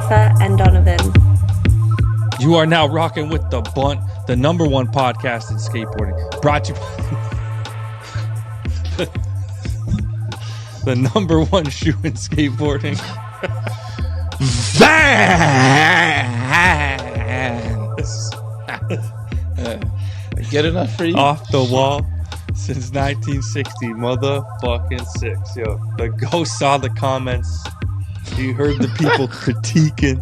Rafa, and Donovan. You are now rocking with The Bunt, the #1 podcast in skateboarding. Brought to you by the #1 shoe in skateboarding. Vans! Good enough for you? Off the wall since 1960, motherfucking 6. Yo, the ghost saw the comments. He heard the people critiquing.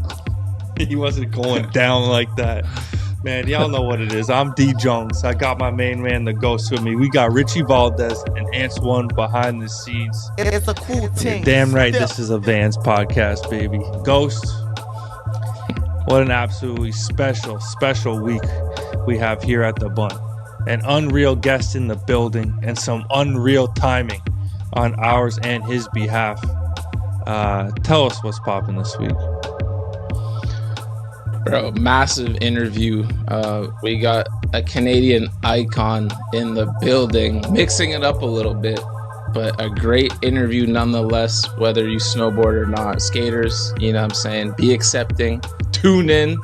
He wasn't going down like that. Man, y'all know what it is. I'm D Jones. I got my main man, the ghost, with me. We got Richie Valdez and Antoine behind the scenes. It's a cool thing. Damn right, this is a Vans podcast, baby. Ghost, what an absolutely special week we have here at the Bunt. An unreal guest in the building and some unreal timing on ours and his behalf. Tell us what's popping this week. Bro, massive interview. We got a Canadian icon in the building, mixing it up a little bit, but a great interview nonetheless, whether you snowboard or not. Skaters, you know what I'm saying? Be accepting. Tune in.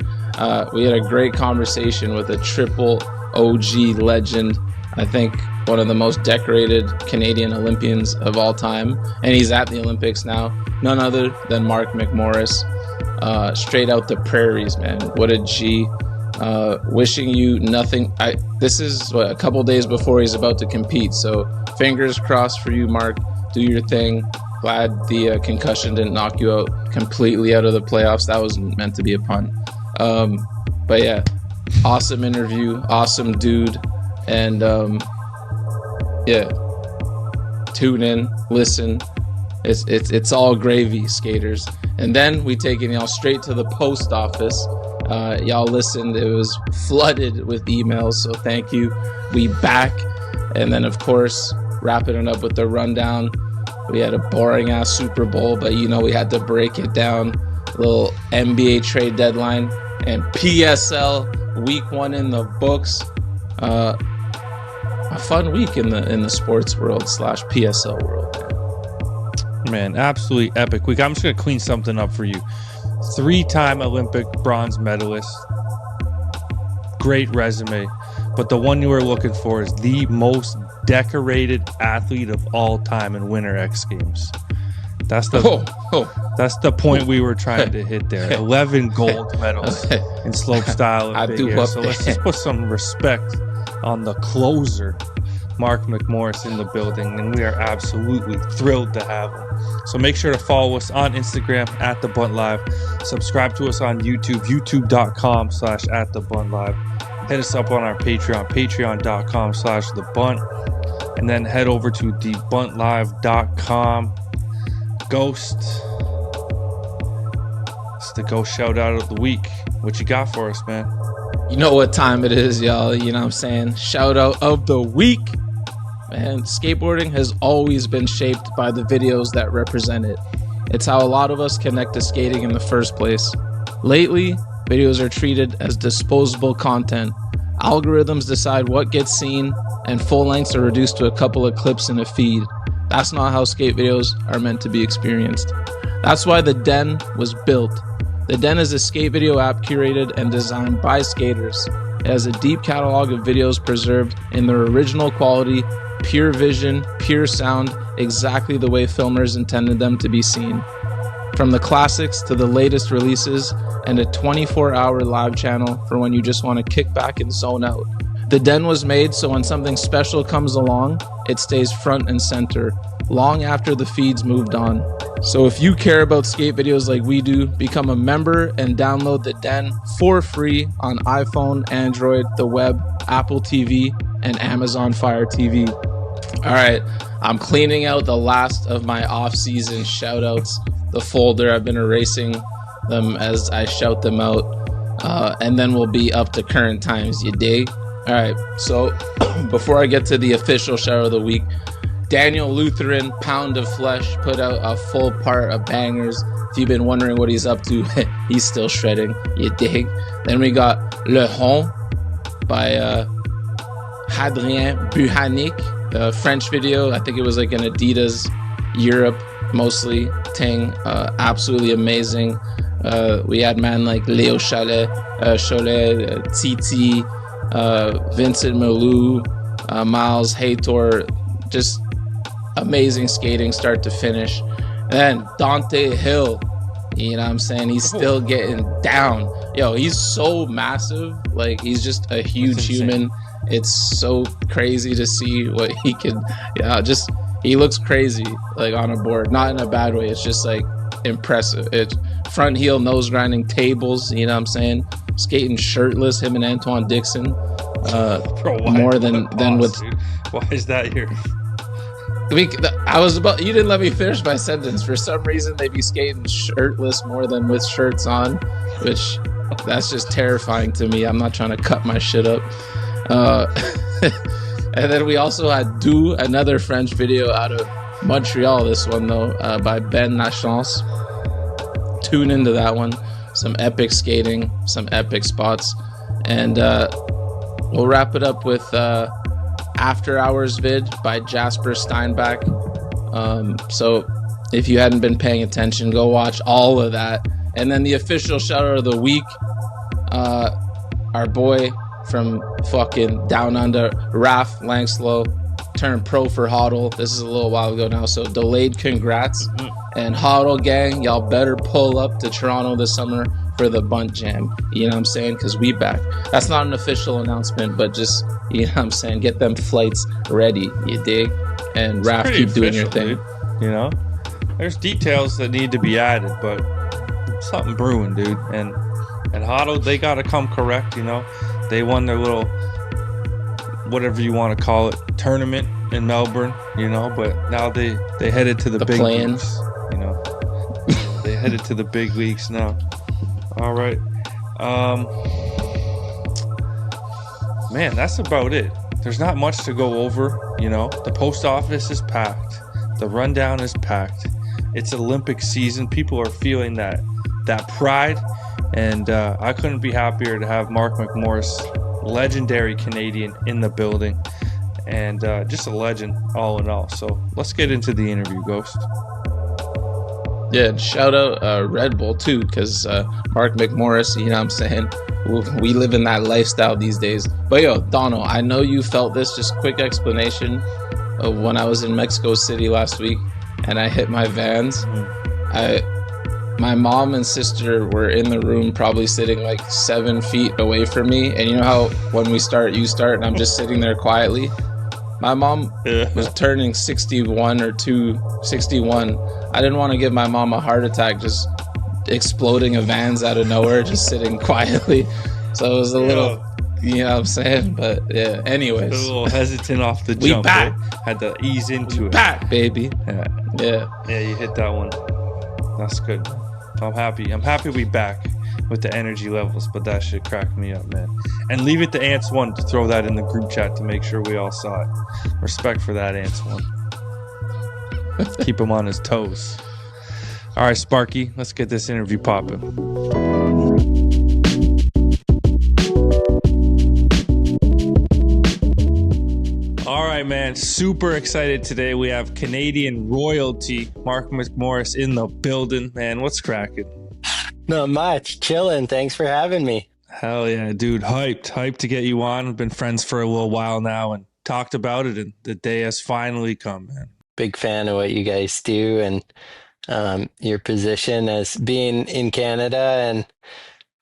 We had a great conversation with a triple OG legend. I think one of the most decorated Canadian Olympians of all time. And he's at the Olympics now. None other than Mark McMorris. Straight out the prairies, man. What a G. Wishing you nothing. This is a couple days before he's about to compete, so fingers crossed for you, Mark. Do your thing. Glad the concussion didn't knock you out completely out of the playoffs. That was meant to be a pun. But yeah, awesome interview, awesome dude, and yeah, tune in, listen. It's all gravy, skaters. And then we taking y'all straight to the post office. Y'all listened. It was flooded with emails, so thank you. We back. And then, of course, wrapping it up with the rundown. We had a boring-ass Super Bowl, but, you know, we had to break it down. A little NBA trade deadline. And PSL week 1 in the books. A fun week in the sports world / PSL world. Man, absolutely epic week. I'm just going to clean something up for you. 3-time Olympic bronze medalist. Great resume. But the one you were looking for is the most decorated athlete of all time in Winter X Games. That's the point we were trying to hit there. 11 gold medals in slopestyle and big air. So let's just put some respect on the closer, Mark McMorris, in the building, and we are absolutely thrilled to have him. So make sure to follow us on Instagram at The Bunt Live. Subscribe to us on YouTube, youtube.com/@TheBuntLive. Hit us up on our Patreon, patreon.com/The Bunt. And then head over to thebuntlive.com. Ghost. It's the Ghost Shoutout of the week. What you got for us, man? You know what time it is, y'all. You know what I'm saying? Shout out of the week. Man, skateboarding has always been shaped by the videos that represent it. It's how a lot of us connect to skating in the first place. Lately, videos are treated as disposable content. Algorithms decide what gets seen, and full lengths are reduced to a couple of clips in a feed. That's not how skate videos are meant to be experienced. That's why The Den was built. The Den is a skate video app curated and designed by skaters. It has a deep catalog of videos preserved in their original quality, pure vision, pure sound, exactly the way filmers intended them to be seen. From the classics to the latest releases, and a 24-hour live channel for when you just want to kick back and zone out. The Den was made so when something special comes along, it stays front and center, long after the feed's moved on. So if you care about skate videos like we do, become a member and download The Den for free on iPhone, Android, the web, Apple TV, and Amazon Fire TV. All right, I'm cleaning out the last of my off-season shout-outs, the folder. I've been erasing them as I shout them out, and then we'll be up to current times, you dig? All right, so before I get to the official shout of the week, Daniel Lutheran, Pound of Flesh, put out a full part of bangers. If you've been wondering what he's up to, he's still shredding, you dig? Then we got Le Hon by Hadrien Buhanik, a French video. I think it was like an Adidas Europe mostly thing. Absolutely amazing. We had man like Leo Cholet, Titi, Vincent Malou, Miles Haytor, just amazing skating start to finish. And then Dante Hill, you know what I'm saying? He's still getting down. Yo, he's so massive. Like, he's just a huge human. It's so crazy to see what he can, just, he looks crazy, like, on a board. Not in a bad way. It's just, like, impressive. It's front heel, nose grinding tables, you know what I'm saying? Skating shirtless, him and Antoine Dixon. Bro, more than with... Dude? Why is that here? You didn't let me finish my sentence. For some reason, they be skating shirtless more than with shirts on, which that's just terrifying to me. I'm not trying to cut my shit up. And then we also had Do, another French video out of Montreal. This one though, by Ben Lachance. Tune into that one. Some epic skating, some epic spots, and we'll wrap it up with After Hours vid by Jasper Steinbach. So if you hadn't been paying attention, go watch all of that. And then the official shout out of the week, our boy from fucking down under, Raph Langslow, turned pro for HODL. This is a little while ago now, so delayed congrats. And HODL gang, y'all better pull up to Toronto this summer for the Bunt Jam. You know what I'm saying? Because we back. That's not an official announcement, but just, you know what I'm saying, get them flights ready, you dig? And Raph, keep doing your thing. Dude. You know? There's details that need to be added, but something brewing, dude. And HODL, they got to come correct, you know? They won their little, whatever you want to call it, tournament in Melbourne, you know? But now they headed to the big leagues, you know? They headed to the big leagues now. All right. Man, that's about it. There's not much to go over, you know? The post office is packed. The rundown is packed. It's Olympic season. People are feeling that pride. And I couldn't be happier to have Mark McMorris, legendary Canadian, in the building. And just a legend all in all. So let's get into the interview, Ghost. Yeah, shout out Red Bull too, because Mark McMorris, you know what I'm saying? We live in that lifestyle these days. But yo, Dono, I know you felt this. Just quick explanation of when I was in Mexico City last week and I hit my Vans. My mom and sister were in the room, probably sitting like 7 feet away from me. And you know how when we start, you start, and I'm just sitting there quietly? My mom was turning 61 or 61. I didn't want to give my mom a heart attack just exploding a Vans out of nowhere, just sitting quietly. So it was a little, you know what I'm saying? But yeah, anyways. A little hesitant off the jump. Back. Had to ease into it. Back, baby. Yeah, you hit that one. That's good. I'm happy we back with the energy levels, but that shit cracked me up, man. And leave it to Ants One to throw that in the group chat to make sure we all saw it. Respect for that, Ants One. Keep him on his toes. All right, Sparky, let's get this interview popping. All right, man. Super excited today. We have Canadian royalty, Mark McMorris, in the building. Man, what's cracking? Not much. Chilling. Thanks for having me. Hell yeah, dude. Hyped to get you on. We've been friends for a little while now and talked about it, and the day has finally come, man. Big fan of what you guys do and your position as being in Canada and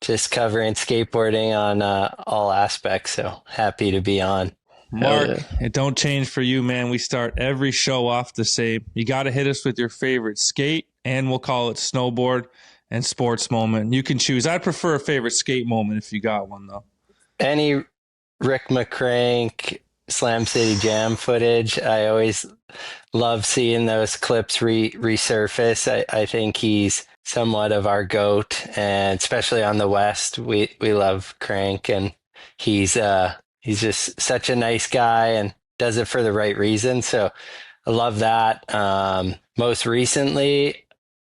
just covering skateboarding on all aspects. So happy to be on. Mark, it don't change for you, man. We start every show off the same. You got to hit us with your favorite skate, and we'll call it snowboard and sports moment. You can choose. I'd prefer a favorite skate moment if you got one, though. Any Rick McCrank Slam City Jam footage. I always love seeing those clips resurface. I think he's somewhat of our GOAT, and especially on the West, we love Crank, and he's just such a nice guy and does it for the right reason. So I love that. Most recently,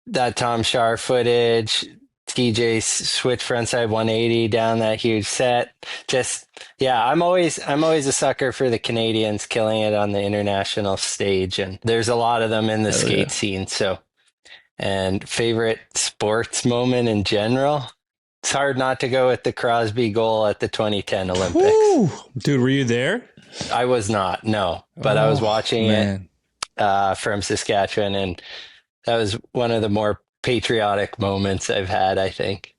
that Tom Shar footage, TJ switch frontside 180 down that huge set. Just, yeah, I'm always a sucker for the Canadians killing it on the international stage. And there's a lot of them in the skate scene. So And favorite sports moment in general? It's hard not to go with the Crosby goal at the 2010 Olympics. Whew. Dude, were you there? I was not, no, but I was watching it Man. from Saskatchewan, and that was one of the more patriotic moments I've had, I think.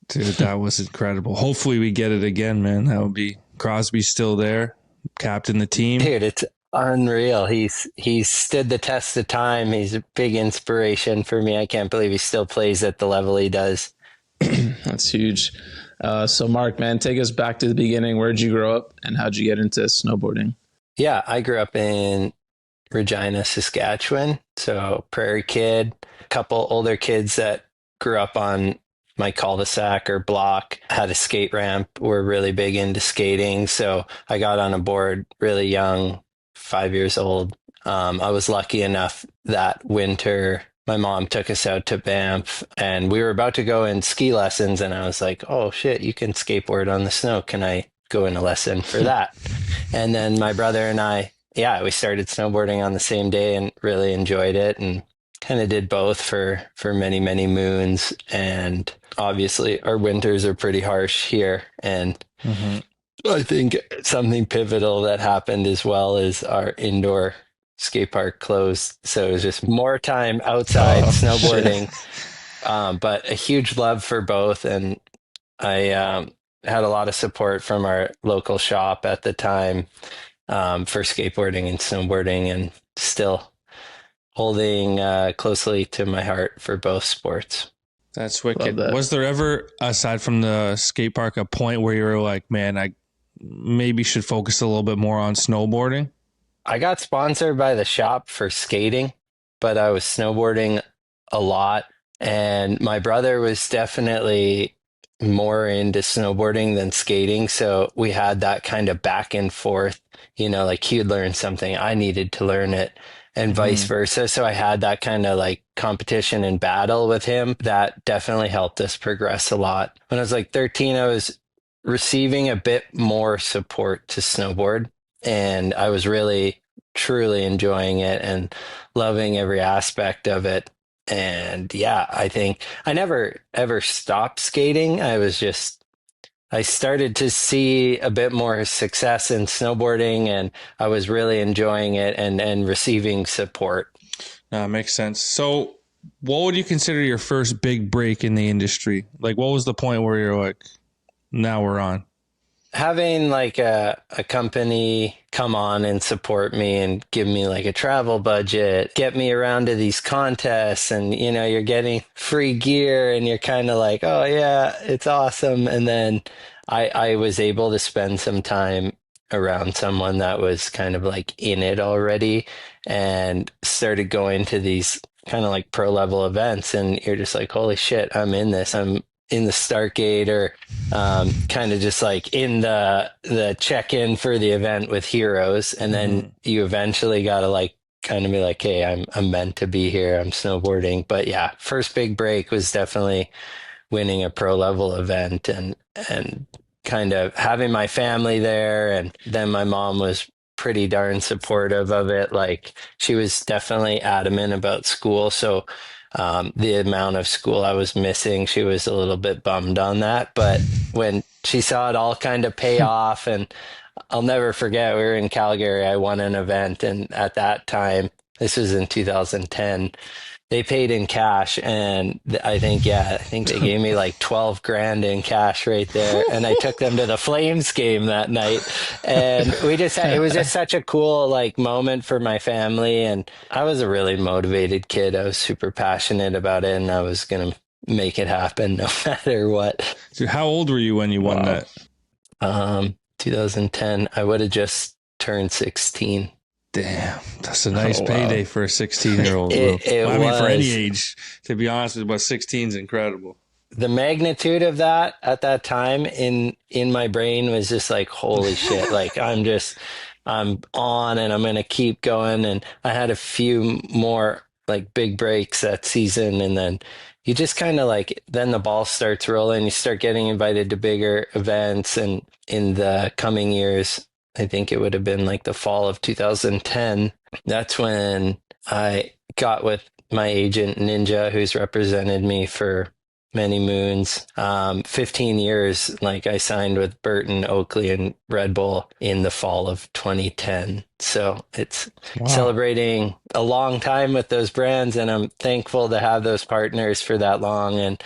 Dude, that was incredible. Hopefully we get it again, man. That would be Crosby still there, captain the team. Dude, it's unreal. He's stood the test of time. He's a big inspiration for me. I can't believe he still plays at the level he does. That's huge. So Mark, man, take us back to the beginning. Where'd you grow up and how'd you get into snowboarding? Yeah, I grew up in Regina, Saskatchewan. So prairie kid, a couple older kids that grew up on my cul-de-sac or block had a skate ramp. We're really big into skating. So I got on a board really young, 5 years old. I was lucky enough that winter, my mom took us out to Banff and we were about to go in ski lessons. And I was like, oh shit, you can skateboard on the snow. Can I go in a lesson for that? And then my brother and I, we started snowboarding on the same day and really enjoyed it and kind of did both for many, many moons. And obviously our winters are pretty harsh here. And I think something pivotal that happened as well is our indoor skate park closed. So it was just more time outside snowboarding. But a huge love for both. And I had a lot of support from our local shop at the time for skateboarding and snowboarding, and still holding closely to my heart for both sports. That's wicked. Was there ever, aside from the skate park, a point where you were like, man, I maybe should focus a little bit more on snowboarding? I got sponsored by the shop for skating, but I was snowboarding a lot. And my brother was definitely more into snowboarding than skating. So we had that kind of back and forth, like he'd learn something, I needed to learn it, and vice versa. So I had that kind of like competition and battle with him that definitely helped us progress a lot. When I was like 13, I was receiving a bit more support to snowboard, and I was really, truly enjoying it and loving every aspect of it. And yeah, I think I never ever stopped skating. I started to see a bit more success in snowboarding, and I was really enjoying it and receiving support. Makes sense. So what would you consider your first big break in the industry? Like, what was the point where you're like, now we're on? Having like a company come on and support me and give me like a travel budget, get me around to these contests, and you're getting free gear and you're kind of like, oh yeah, it's awesome. And then I was able to spend some time around someone that was kind of like in it already and started going to these kind of like pro level events, and you're just like, holy shit, I'm in this. I'm in the start gate, or kind of just like in the check-in for the event with heroes. And then you eventually got to like kind of be like, hey, I'm meant to be here. I'm snowboarding. But yeah, first big break was definitely winning a pro level event and kind of having my family there. And then my mom was pretty darn supportive of it. Like, she was definitely adamant about school. So the amount of school I was missing, she was a little bit bummed on that. But when she saw it all kind of pay off, and I'll never forget, we were in Calgary, I won an event, and at that time, this was in 2010, they paid in cash, and I think they gave me like 12 grand in cash right there. And I took them to the Flames game that night. And it was just such a cool like moment for my family. And I was a really motivated kid. I was super passionate about it, and I was going to make it happen no matter what. So how old were you when you won that? 2010, I would have just turned 16. Damn, that's a nice payday for a 16-year-old. For any age, to be honest with you, but 16 is incredible. The magnitude of that at that time in my brain was just like, holy shit, like I'm on and I'm going to keep going. And I had a few more like big breaks that season. And then you just kind of like, then the ball starts rolling, you start getting invited to bigger events. And in the coming years, I think it would have been like the fall of 2010. That's when I got with my agent Ninja, who's represented me for many moons, 15 years. Like I signed with Burton, Oakley, and Red Bull in the fall of 2010. So it's Wow. celebrating a long time with those brands, and I'm thankful to have those partners for that long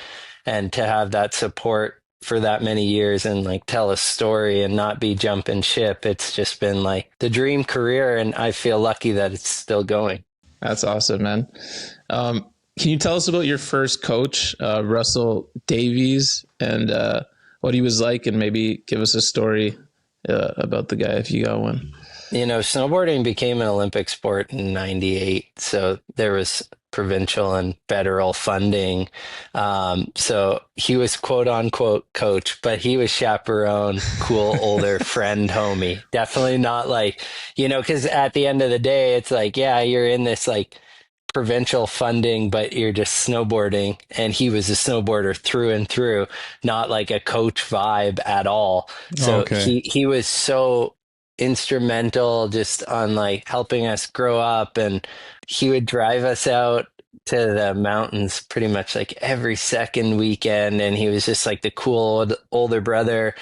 and to have that support for that many years and like tell a story and not be jumping ship. It's just been like the dream career, and I feel lucky that it's still going. That's awesome, man. Can you tell us about your first coach, Russell Davies, and what he was like, and maybe give us a story about the guy if you got one? You know, snowboarding became an Olympic sport in '98, so there was provincial and federal funding. So he was quote unquote coach, but he was chaperone, cool, older friend, homie. Definitely not like, you know, because at the end of the day, it's like, yeah, you're in this like provincial funding, but you're just snowboarding. And he was a snowboarder through and through, not like a coach vibe at all. So Okay. he was so instrumental just on like helping us grow up, and he would drive us out to the mountains pretty much like every second weekend, and he was just like the cool older brother,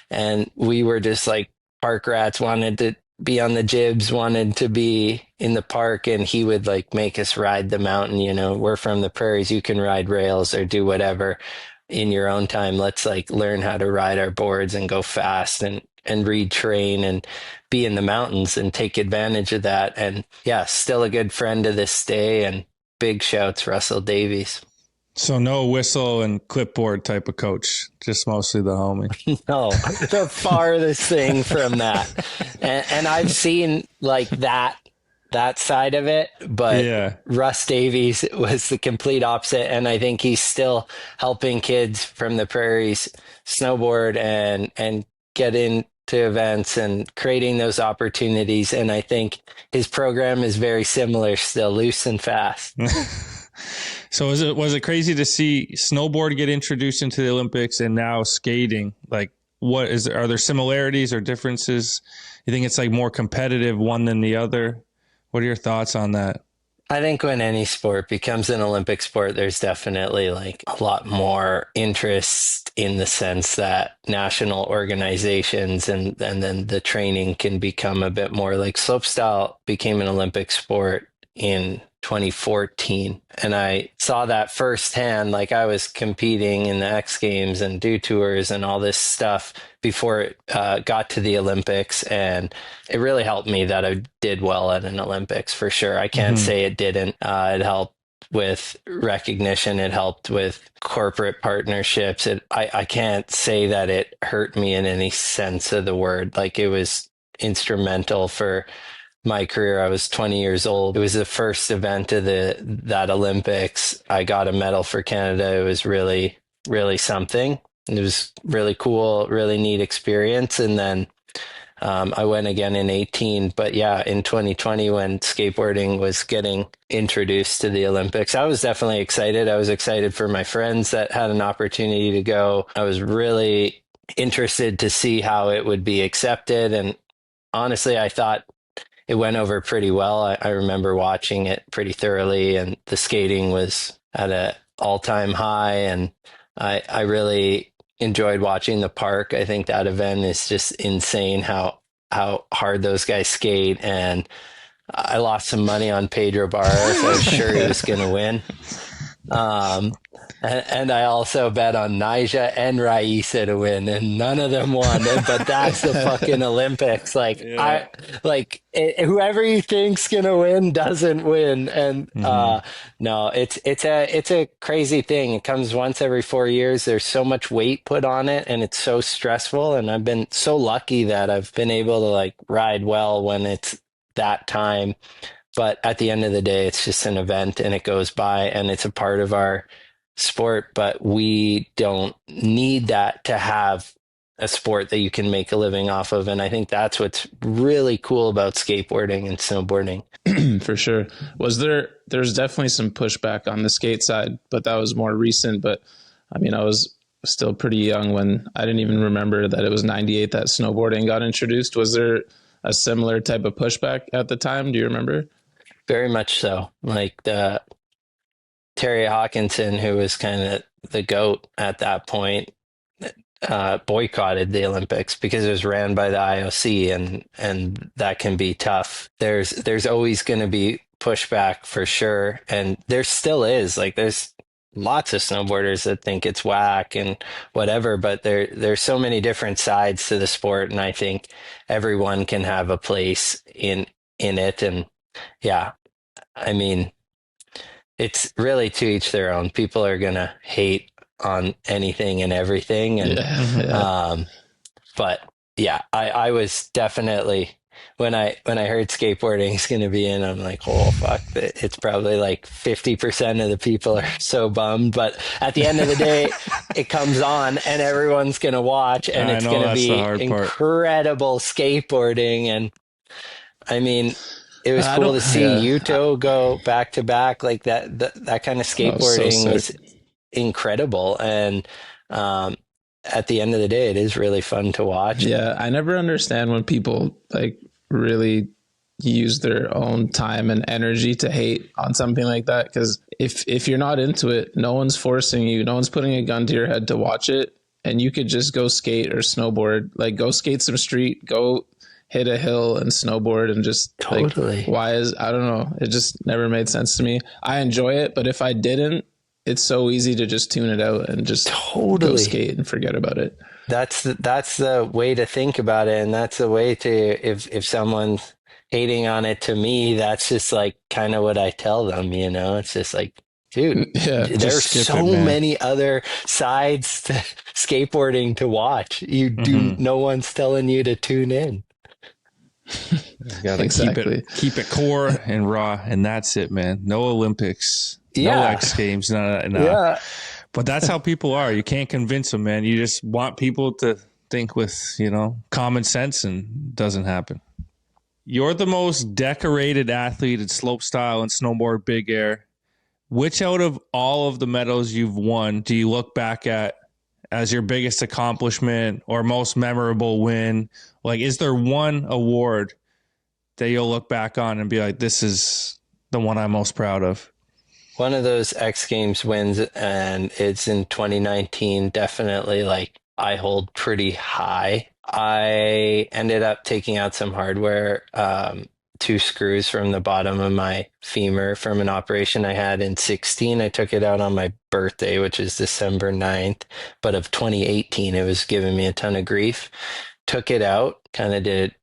and we were just like park rats, wanted to be on the jibs, wanted to be in the park, and he would like make us ride the mountain. You know, we're from the prairies, you can ride rails or do whatever in your own time. Let's like learn how to ride our boards and go fast and retrain and be in the mountains and take advantage of that. And yeah, still a good friend to this day, and big shouts Russell Davies. So no whistle and clipboard type of coach, just mostly the homie. No, the farthest thing from that. And I've seen like that side of it, but Yeah. Russ Davies was the complete opposite, and I think he's still helping kids from the prairies snowboard and get into events and creating those opportunities. And I think his program is very similar, still loose and fast. So was it crazy to see snowboard get introduced into the Olympics and now skating? Like, are there similarities or differences? You think it's like more competitive one than the other? What are your thoughts on that? I think when any sport becomes an Olympic sport, there's definitely like a lot more interest in the sense that national organizations and then the training can become a bit more like slopestyle became an Olympic sport in 2014. And I saw that firsthand. Like I was competing in the X Games and do tours and all this stuff before it got to the Olympics. And it really helped me that I did well at an Olympics for sure. I can't say it didn't. It helped with recognition. It helped with corporate partnerships. I can't say that it hurt me in any sense of the word. Like it was instrumental for my career. I was 20 years old. It was the first event of that Olympics. I got a medal for Canada. It was really, really something. It was really cool, really neat experience. And then I went again in 18. But yeah, in 2020, when skateboarding was getting introduced to the Olympics, I was definitely excited. I was excited for my friends that had an opportunity to go. I was really interested to see how it would be accepted. And honestly, I thought it went over pretty well. I remember watching it pretty thoroughly, and the skating was at an all-time high, and I really enjoyed watching the park. I think that event is just insane how hard those guys skate, and I lost some money on Pedro Barros. I was sure he was going to win. And I also bet on Nyjah and Raisa to win, and none of them won. But that's the fucking Olympics. Like Yeah. whoever you think's gonna win doesn't win. And no, it's a crazy thing. It comes once every 4 years. There's so much weight put on it, and it's so stressful. And I've been so lucky that I've been able to like ride well when it's that time. But at the end of the day, it's just an event, and it goes by, and it's a part of our sport. But we don't need that to have a sport that you can make a living off of. And I think that's what's really cool about skateboarding and snowboarding. For sure. There's definitely some pushback on the skate side, but that was more recent. But I mean, I was still pretty young when I didn't even remember that it was 98 that snowboarding got introduced. Was there a similar type of pushback at the time? Do you remember? Very much so. Like Terry Hawkinson, who was kind of the GOAT at that point, boycotted the Olympics because it was ran by the IOC, and that can be tough. There's always going to be pushback for sure, and there still is. Like there's lots of snowboarders that think it's whack and whatever, but there's so many different sides to the sport, and I think everyone can have a place in it. And yeah, I mean, it's really to each their own. People are gonna hate on anything and everything, and but yeah, I was definitely, when I heard skateboarding is going to be in, I'm like, oh fuck, it's probably like 50% of the people are so bummed, but at the end of the day, it comes on and everyone's going to watch, and it's going to be incredible skateboarding. And I mean, it was cool to see Yuto go back to back like that. That kind of skateboarding was incredible, and at the end of the day, it is really fun to watch. Yeah, I never understand when people like really use their own time and energy to hate on something like that, because if you're not into it, no one's forcing you, no one's putting a gun to your head to watch it, and you could just go skate or snowboard, like go skate some street, go hit a hill and snowboard, and just totally. Like, I don't know, it just never made sense to me. I enjoy it, but if I didn't, it's so easy to just tune it out and just go skate and forget about it. That's the way to think about it, and that's the way to, if someone's hating on it, to me, that's just like kind of what I tell them, you know. It's just like, dude, there's so many other sides to skateboarding to watch. No one's telling you to tune in. You gotta keep it core and raw, and that's it, man. No Olympics, no X Games, yeah. But that's how people are. You can't convince them, man. You just want people to think with, common sense, and it doesn't happen. You're the most decorated athlete in slopestyle and snowboard big air. Which out of all of the medals you've won do you look back at as your biggest accomplishment or most memorable win? Like, is there one award that you'll look back on and be like, this is the one I'm most proud of? One of those X Games wins, and it's in 2019, definitely like I hold pretty high. I ended up taking out some hardware, 2 screws from the bottom of my femur from an operation I had in 16. I took it out on my birthday, which is December 9th, but of 2018, it was giving me a ton of grief. Took it out, kind of did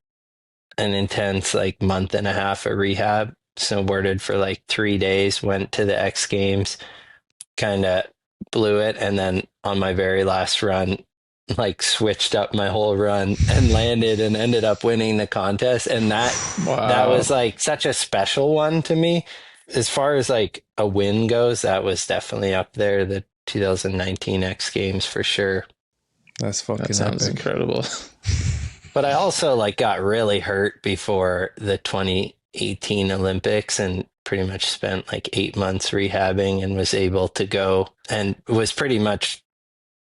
an intense like month and a half of rehab, snowboarded for like 3 days, went to the X Games, kind of blew it, and then on my very last run, like switched up my whole run and landed and ended up winning the contest. And that was like such a special one to me. As far as like a win goes, that was definitely up there, the 2019 X Games for sure. That sounds epic. Incredible. But I also like got really hurt before the 2018 Olympics, and pretty much spent like 8 months rehabbing, and was able to go, and was pretty much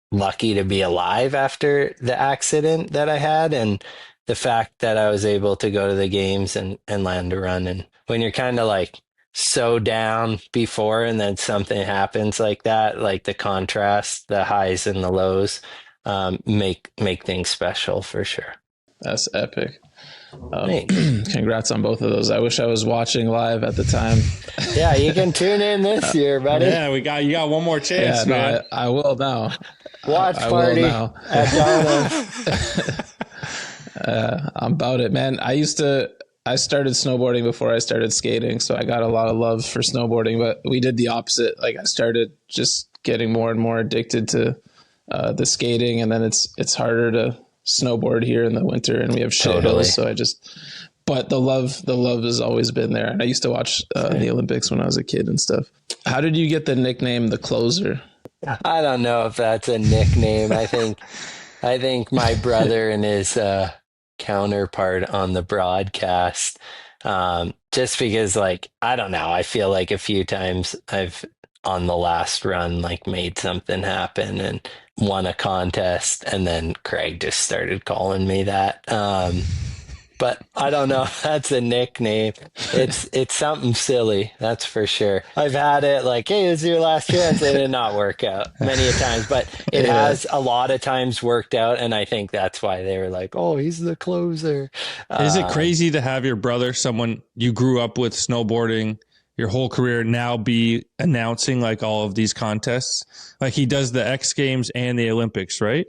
lucky to be alive after the accident that I had, and the fact that I was able to go to the games and land a run. And when you're kind of like so down before, and then something happens like that, like the contrast, the highs and the lows, make things special for sure. That's epic. Congrats on both of those. I wish I was watching live at the time. Yeah, you can tune in this year, buddy. Yeah, you got one more chance, man. No, I will now. Watch party at Donna's. I'm about it, man. I started snowboarding before I started skating, so I got a lot of love for snowboarding, but we did the opposite. Like, I started just getting more and more addicted to the skating, and then it's harder to snowboard here in the winter, and we have shit hills, so but the love has always been there. And I used to watch the Olympics when I was a kid and stuff. How did you get the nickname The Closer? I don't know if that's a nickname. I think my brother and his counterpart on the broadcast, just because, like, I don't know, I feel like a few times I've on the last run like made something happen and won a contest, and then Craig just started calling me that. but I don't know if that's a nickname. It's something silly, that's for sure. I've had it like, hey, this is your last chance, and it did not work out many a times, but it Yeah. has a lot of times worked out, and I think that's why they were like, oh, he's the closer. Is it Um, crazy to have your brother, someone you grew up with snowboarding your whole career, now be announcing like all of these contests? Like he does the X Games and the Olympics, right?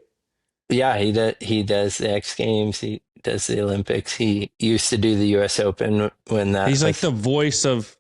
yeah, he does the X Games, he does the Olympics. He used to do the US Open when that He's like was, the voice of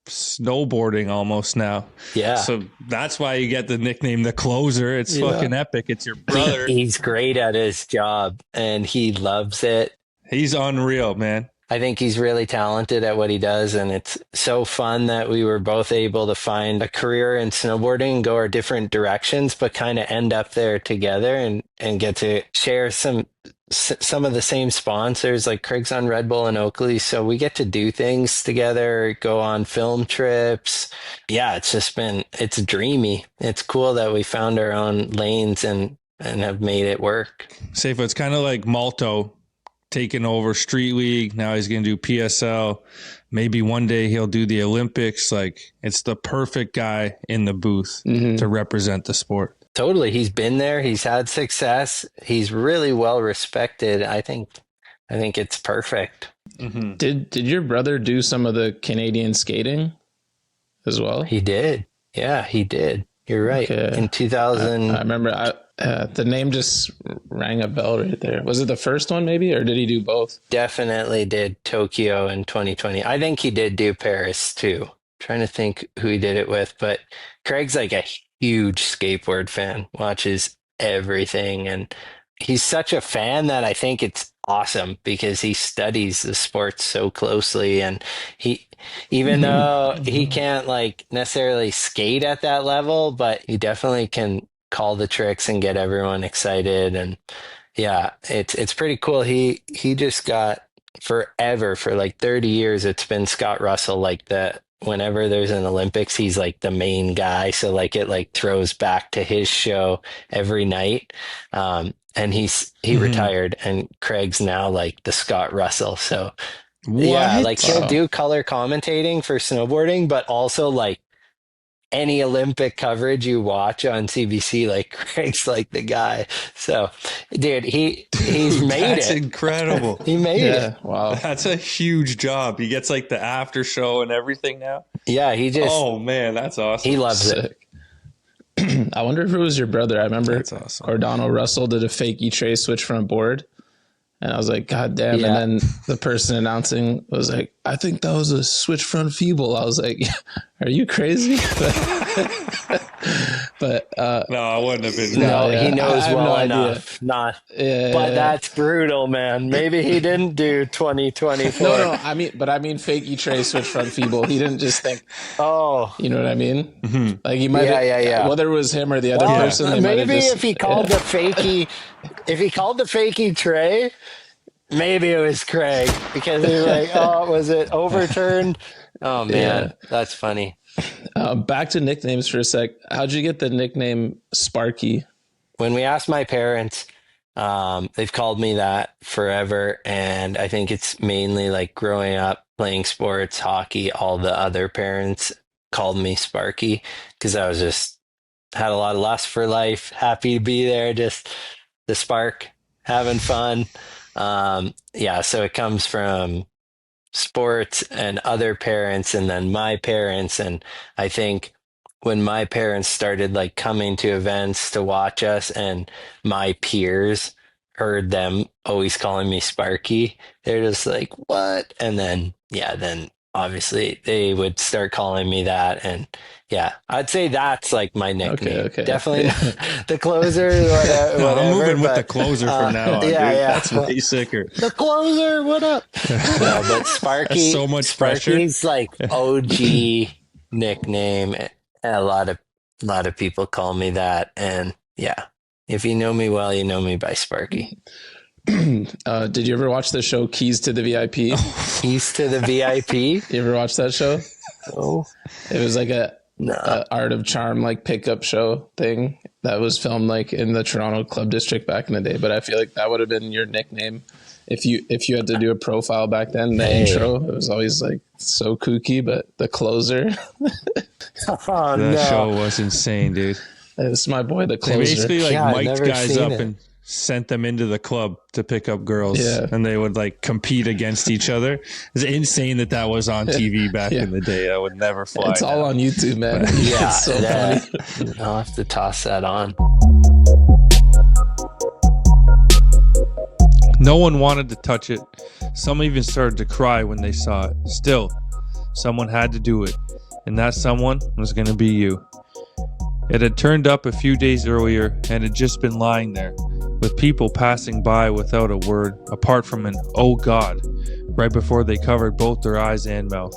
snowboarding almost now. yeah. So that's why you get the nickname the closer. It's Yeah. fucking epic. It's your brother. He's great at his job and he loves it. He's unreal, man. I think he's really talented at what he does, and it's so fun that we were both able to find a career in snowboarding and go our different directions, but kind of end up there together and get to share some of the same sponsors. Like Craig's on Red Bull and Oakley, so we get to do things together, go on film trips. Yeah, it's dreamy. It's cool that we found our own lanes and have made it work. Safe. It's kind of like Malto taking over Street League. Now he's going to do PSL. Maybe one day he'll do the Olympics. Like it's the perfect guy in the booth to represent the sport. Totally. He's been there. He's had success. He's really well respected. I think it's perfect. Mm-hmm. Did your brother do some of the Canadian skating as well? He did. Yeah, he did. You're right. Okay. In 2000, I remember the name just rang a bell right there. Was it the first one maybe, or did he do both? definitely did Tokyo in 2020. I think he did do Paris too. Trying to think who he did it with, but Craig's like a huge skateboard fan, watches everything, and he's such a fan that I think it's awesome because he studies the sport so closely, and even though he can't like necessarily skate at that level, but he definitely can call the tricks and get everyone excited. And yeah, it's pretty cool. He just got forever, for like 30 years, it's been Scott Russell, like whenever there's an Olympics, he's like the main guy. So like it like throws back to his show every night. And he retired, and Craig's now like the Scott Russell. So yeah, like he'll do color commentating for snowboarding, but also like any Olympic coverage you watch on CBC, like Craig's like the guy. So, dude, he's made That's it. incredible. He made it. Wow. That's a huge job. He gets like the after show and everything now. Yeah, Oh man, that's awesome. he loves it. Sick. I wonder if it was your brother. I remember That's awesome. Cordano Russell did a fakey tray switch front board. And I was like, God damn. Yeah. And then the person announcing was like, I think that was a switch front feeble. I was like, are you crazy? But No, I wouldn't have been. No, yeah, he knows I have well no idea. enough. Not, Yeah. but that's brutal, man. Maybe he didn't do 2024. No, I mean fakey tray switch front feeble. He didn't just think, Oh, you know what I mean? Mm-hmm. Like he might, Yeah. whether it was him or the other well, person, they might have maybe just, if he called the fakey tray, maybe it was Craig, because he was like, oh, was it overturned? Oh man, that's funny. Back to nicknames for a sec. How'd you get the nickname Sparky? When we asked my parents, they've called me that forever, and I think it's mainly like growing up playing sports, hockey. All the other parents called me Sparky because I was just had a lot of lust for life, happy to be there, just the spark, having fun. Yeah, so it comes from sports and other parents and then my parents. And I think when my parents started like coming to events to watch us and my peers heard them always calling me Sparky, they're just like, what? And then, yeah, then obviously they would start calling me that. And yeah, I'd say that's like my nickname. Okay. Definitely the closer, whatever. No, I'm moving with the closer from now on. yeah, dude. yeah. That's way sicker. The closer, what up? No, but Sparky, That's so much pressure. Sparky's like OG nickname. A lot of people call me that, and yeah, if you know me well, you know me by Sparky. Did you ever watch the show Keys to the VIP? Keys to the VIP. You ever watch that show? Oh It was like a no, Art of Charm like pickup show thing that was filmed like in the Toronto Club District back in the day. But I feel like that would have been your nickname if you had to do a profile back then, the Hey. intro, it was always like so kooky, but the closer, Oh, That show no. was insane, dude. it's my boy, the They closer. basically like Yeah, I've mic'd never guys seen up it. and sent them into the club to pick up girls, Yeah. and they would like compete against each other. It's insane that was on TV back Yeah. in the day. I would never fly. It's all now. on YouTube, man. Yeah, It's so funny. I'll have to toss that on. No one wanted to touch it. Some even started to cry when they saw it. Still, someone had to do it, and that someone was going to be you. It had turned up a few days earlier and had just been lying there, with people passing by without a word, apart from an "oh God," right before they covered both their eyes and mouth.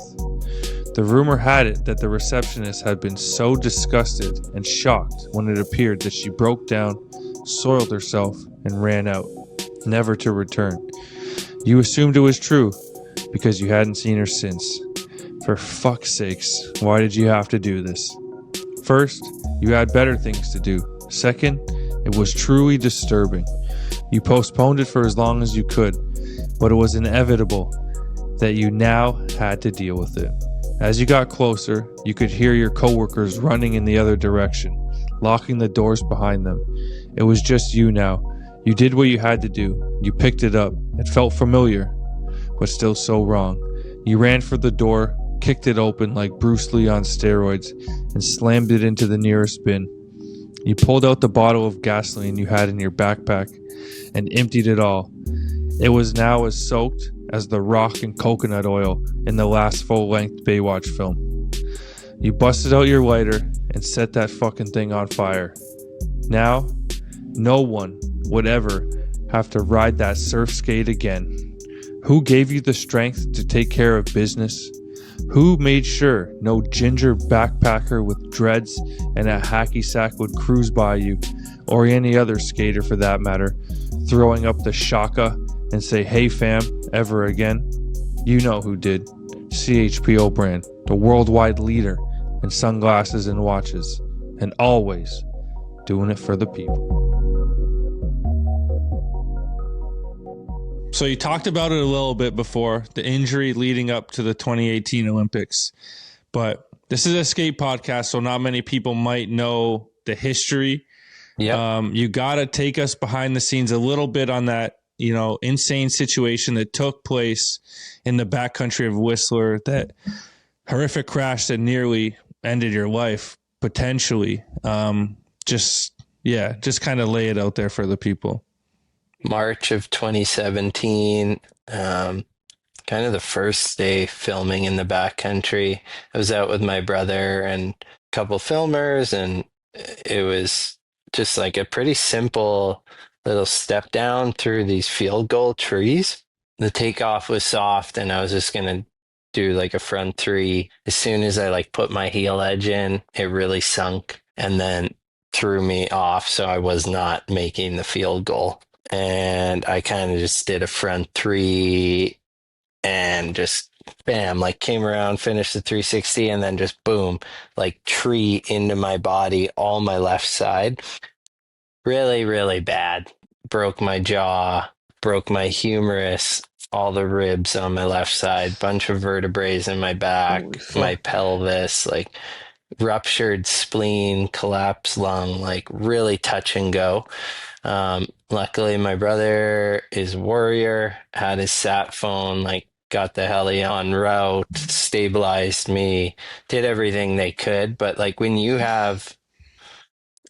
The rumor had it that the receptionist had been so disgusted and shocked when it appeared that she broke down, soiled herself, and ran out, never to return. You assumed it was true because you hadn't seen her since. For fuck's sakes, why did you have to do this? First, you had better things to do. Second, it was truly disturbing. You postponed it for as long as you could, but it was inevitable that you now had to deal with it. As you got closer, you could hear your coworkers running in the other direction, locking the doors behind them. It was just you now. You did what you had to do. You picked it up. It felt familiar, but still so wrong. You ran for the door, kicked it open like Bruce Lee on steroids, and slammed it into the nearest bin. You pulled out the bottle of gasoline you had in your backpack and emptied it all. It was now as soaked as the rock and coconut oil in the last full-length Baywatch film. You busted out your lighter and set that fucking thing on fire. Now, no one would ever have to ride that surf skate again. Who gave you the strength to take care of business? Who made sure no ginger backpacker with dreads and a hacky sack would cruise by you, or any other skater for that matter, throwing up the shaka and say, "Hey fam," ever again? You know who did. CHPO brand, the worldwide leader in sunglasses and watches, and always doing it for the people. So you talked about it a little bit before, the injury leading up to the 2018 Olympics, but this is a skate podcast, so not many people might know the history. Yeah. You got to take us behind the scenes a little bit on that, insane situation that took place in the backcountry of Whistler, that horrific crash that nearly ended your life, potentially. Just kind of lay it out there for the people. March of 2017, kind of the first day filming in the backcountry. I was out with my brother and a couple filmers, and it was just like a pretty simple little step down through these field goal trees. The takeoff was soft, and I was just going to do like a front three. As soon as I like put my heel edge in, it really sunk and then threw me off, so I was not making the field goal. And I kind of just did a front three and just bam, like came around, finished the 360, and then just boom, like tree into my body, all my left side. Really, really bad. Broke my jaw, broke my humerus, all the ribs on my left side, bunch of vertebrae in my back, my pelvis, like ruptured spleen, collapsed lung, like really touch and go. Luckily my brother is a warrior, had his sat phone, like got the heli on route, stabilized me, did everything they could. But like when you have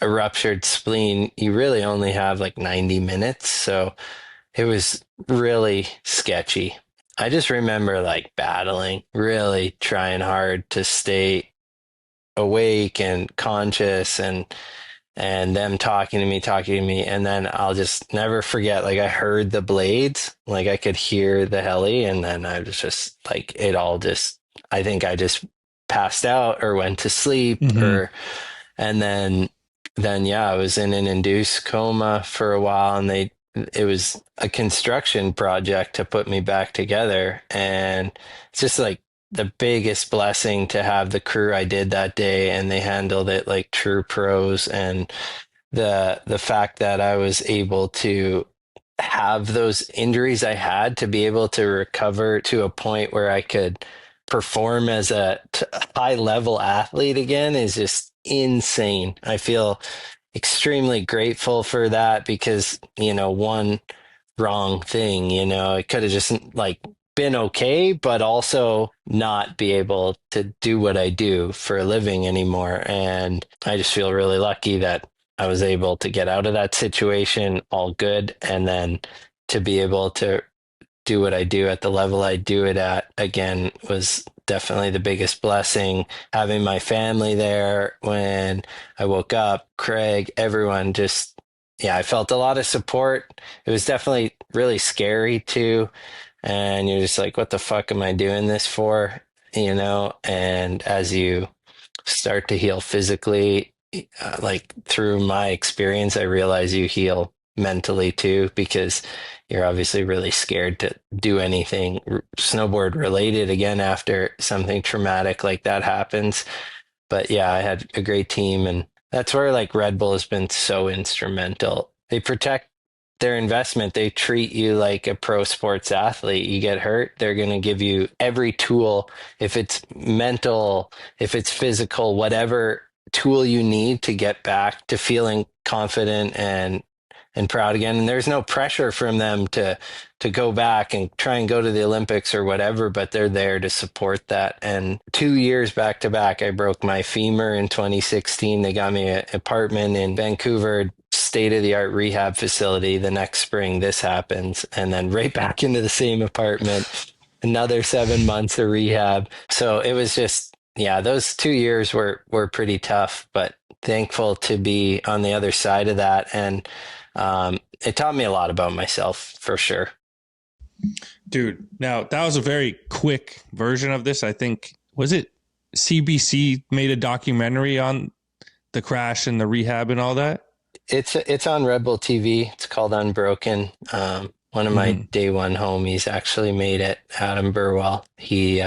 a ruptured spleen, you really only have like 90 minutes. So it was really sketchy. I just remember like battling, really trying hard to stay awake and conscious, and them talking to me, and then I'll just never forget, like I heard the blades, like I could hear the heli, and then I was just like, it all just, I think I just passed out or went to sleep. And then yeah, I was in an induced coma for a while, and it was a construction project to put me back together, and it's just like the biggest blessing to have the crew I did that day, and they handled it like true pros. And the fact that I was able to have those injuries I had to be able to recover to a point where I could perform as a high level athlete again is just insane. I feel extremely grateful for that because, one wrong thing, it could have just like been okay, but also not be able to do what I do for a living anymore. And I just feel really lucky that I was able to get out of that situation all good. And then to be able to do what I do at the level I do it at again was definitely the biggest blessing. Having my family there when I woke up, Craig, everyone just, yeah, I felt a lot of support. It was definitely really scary too. And you're just like, what the fuck am I doing this for? And as you start to heal physically, like through my experience, I realize you heal mentally too, because you're obviously really scared to do anything snowboard related again after something traumatic like that happens. But yeah, I had a great team, and that's where like Red Bull has been so instrumental. They protect their investment. They treat you like a pro sports athlete. You get hurt, they're going to give you every tool, if it's mental, if it's physical, whatever tool you need to get back to feeling confident and proud again. And there's no pressure from them to go back and try and go to the Olympics or whatever, but they're there to support that. And 2 years back to back, I broke my femur in 2016. They got me an apartment in Vancouver, state-of-the-art rehab facility. The next spring, this happens. And then right back into the same apartment, another 7 months of rehab. So it was just, yeah, those 2 years were pretty tough, but thankful to be on the other side of that. And it taught me a lot about myself for sure. Dude, now that was a very quick version of this. I think, was it CBC made a documentary on the crash and the rehab and all that? It's on Red Bull TV. It's called Unbroken. One of my day one homies actually made it, Adam Burwell. He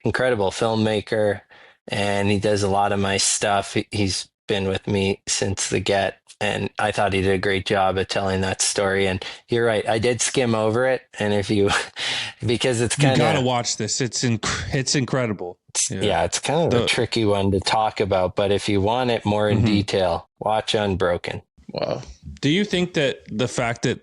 incredible filmmaker, and he does a lot of my stuff. He's been with me since the get, and I thought he did a great job of telling that story. And you're right, I did skim over it, and if you because it's kind of, you gotta watch this. It's incredible. Yeah, it's kind of a tricky one to talk about, but if you want it more in detail, watch Unbroken. Wow. Do you think that the fact that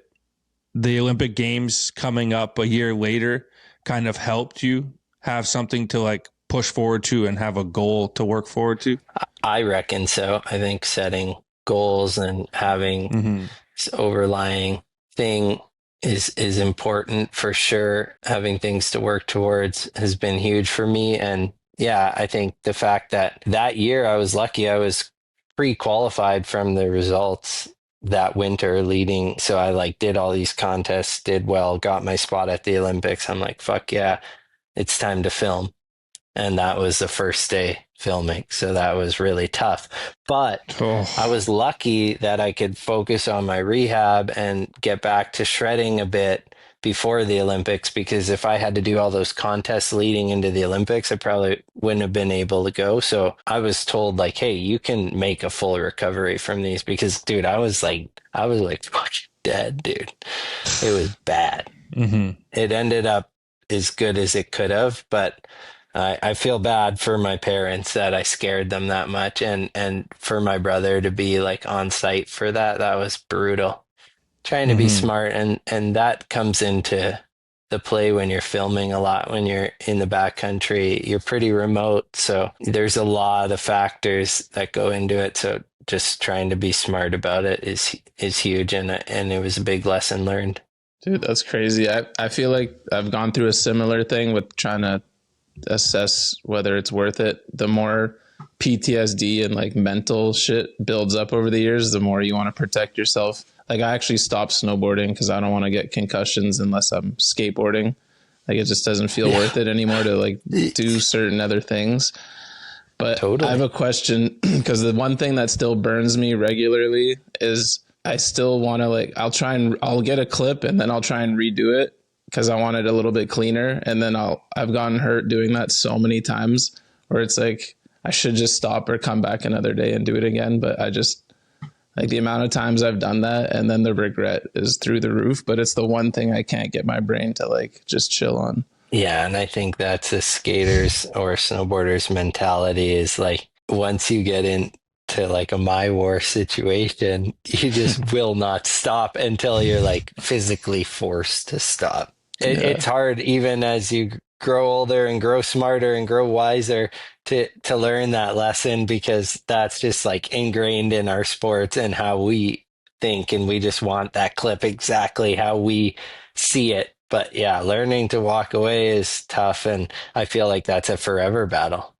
the Olympic Games coming up a year later kind of helped you have something to like push forward to and have a goal to work forward to? I reckon so. I think setting goals and having this overlying thing is important for sure. Having things to work towards has been huge for me. And yeah, I think the fact that year I was lucky, I was pre-qualified from the results that winter leading. So I like did all these contests, did well, got my spot at the Olympics. I'm like, fuck yeah, it's time to film. And that was the first day filming. So that was really tough. But I was lucky that I could focus on my rehab and get back to shredding a bit before the Olympics, because if I had to do all those contests leading into the Olympics, I probably wouldn't have been able to go. So I was told like, hey, you can make a full recovery from these, because dude, I was like fucking dead, dude. It was bad. It ended up as good as it could have, but I feel bad for my parents that I scared them that much, and for my brother to be like on site for that was brutal. Trying to be smart, and that comes into the play when you're filming a lot. When you're in the backcountry, you're pretty remote, so there's a lot of factors that go into it. So just trying to be smart about it is huge, and it was a big lesson learned. Dude, that's crazy. I feel like I've gone through a similar thing with trying to assess whether it's worth it. The more PTSD and like mental shit builds up over the years, the more you want to protect yourself. Like I actually stopped snowboarding because I don't want to get concussions unless I'm skateboarding. Like it just doesn't feel worth it anymore to like do certain other things. But totally. I have a question, because the one thing that still burns me regularly is I still want to like, I'll get a clip and then I'll try and redo it because I want it a little bit cleaner. And then I've gotten hurt doing that so many times where it's like, I should just stop or come back another day and do it again. But Like the amount of times I've done that, and then the regret is through the roof. But it's the one thing I can't get my brain to like just chill on. Yeah, and I think that's a skater's or snowboarder's mentality is like once you get into like a my war situation, you just will not stop until you're like physically forced to stop. It's Yeah. hard even as you grow older and grow smarter and grow wiser to learn that lesson because that's just like ingrained in our sports and how we think, and we just want that clip exactly how we see it. But yeah, learning to walk away is tough, and I feel like that's a forever battle.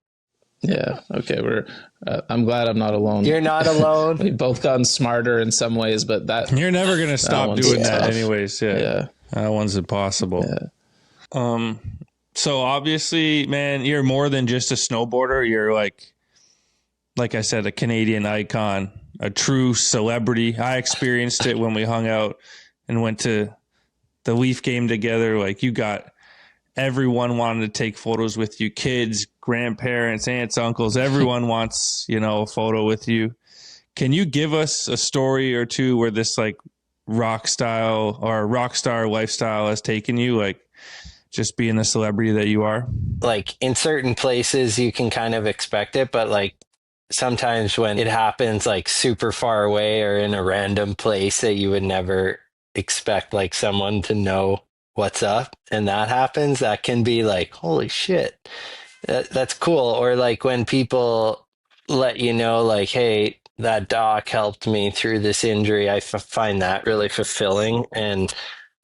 Yeah. Okay. I'm glad I'm not alone. You're not alone. We've both gotten smarter in some ways, but You're never gonna stop one's doing that, tough. anyways. Yeah. Yeah. That one's impossible. Yeah. So obviously, man, you're more than just a snowboarder. You're like I said, a Canadian icon, a true celebrity. I experienced it when we hung out and went to the Leaf game together. Like you got everyone wanted to take photos with you, kids, grandparents, aunts, uncles. Everyone wants, a photo with you. Can you give us a story or two where this like rock style or rock star lifestyle has taken you, like just being the celebrity that you are? Like in certain places, you can kind of expect it, but like sometimes when it happens like super far away or in a random place that you would never expect like someone to know what's up and that happens, that can be like, holy shit, that's cool. Or like when people let you know like, hey, that doc helped me through this injury, find that really fulfilling. And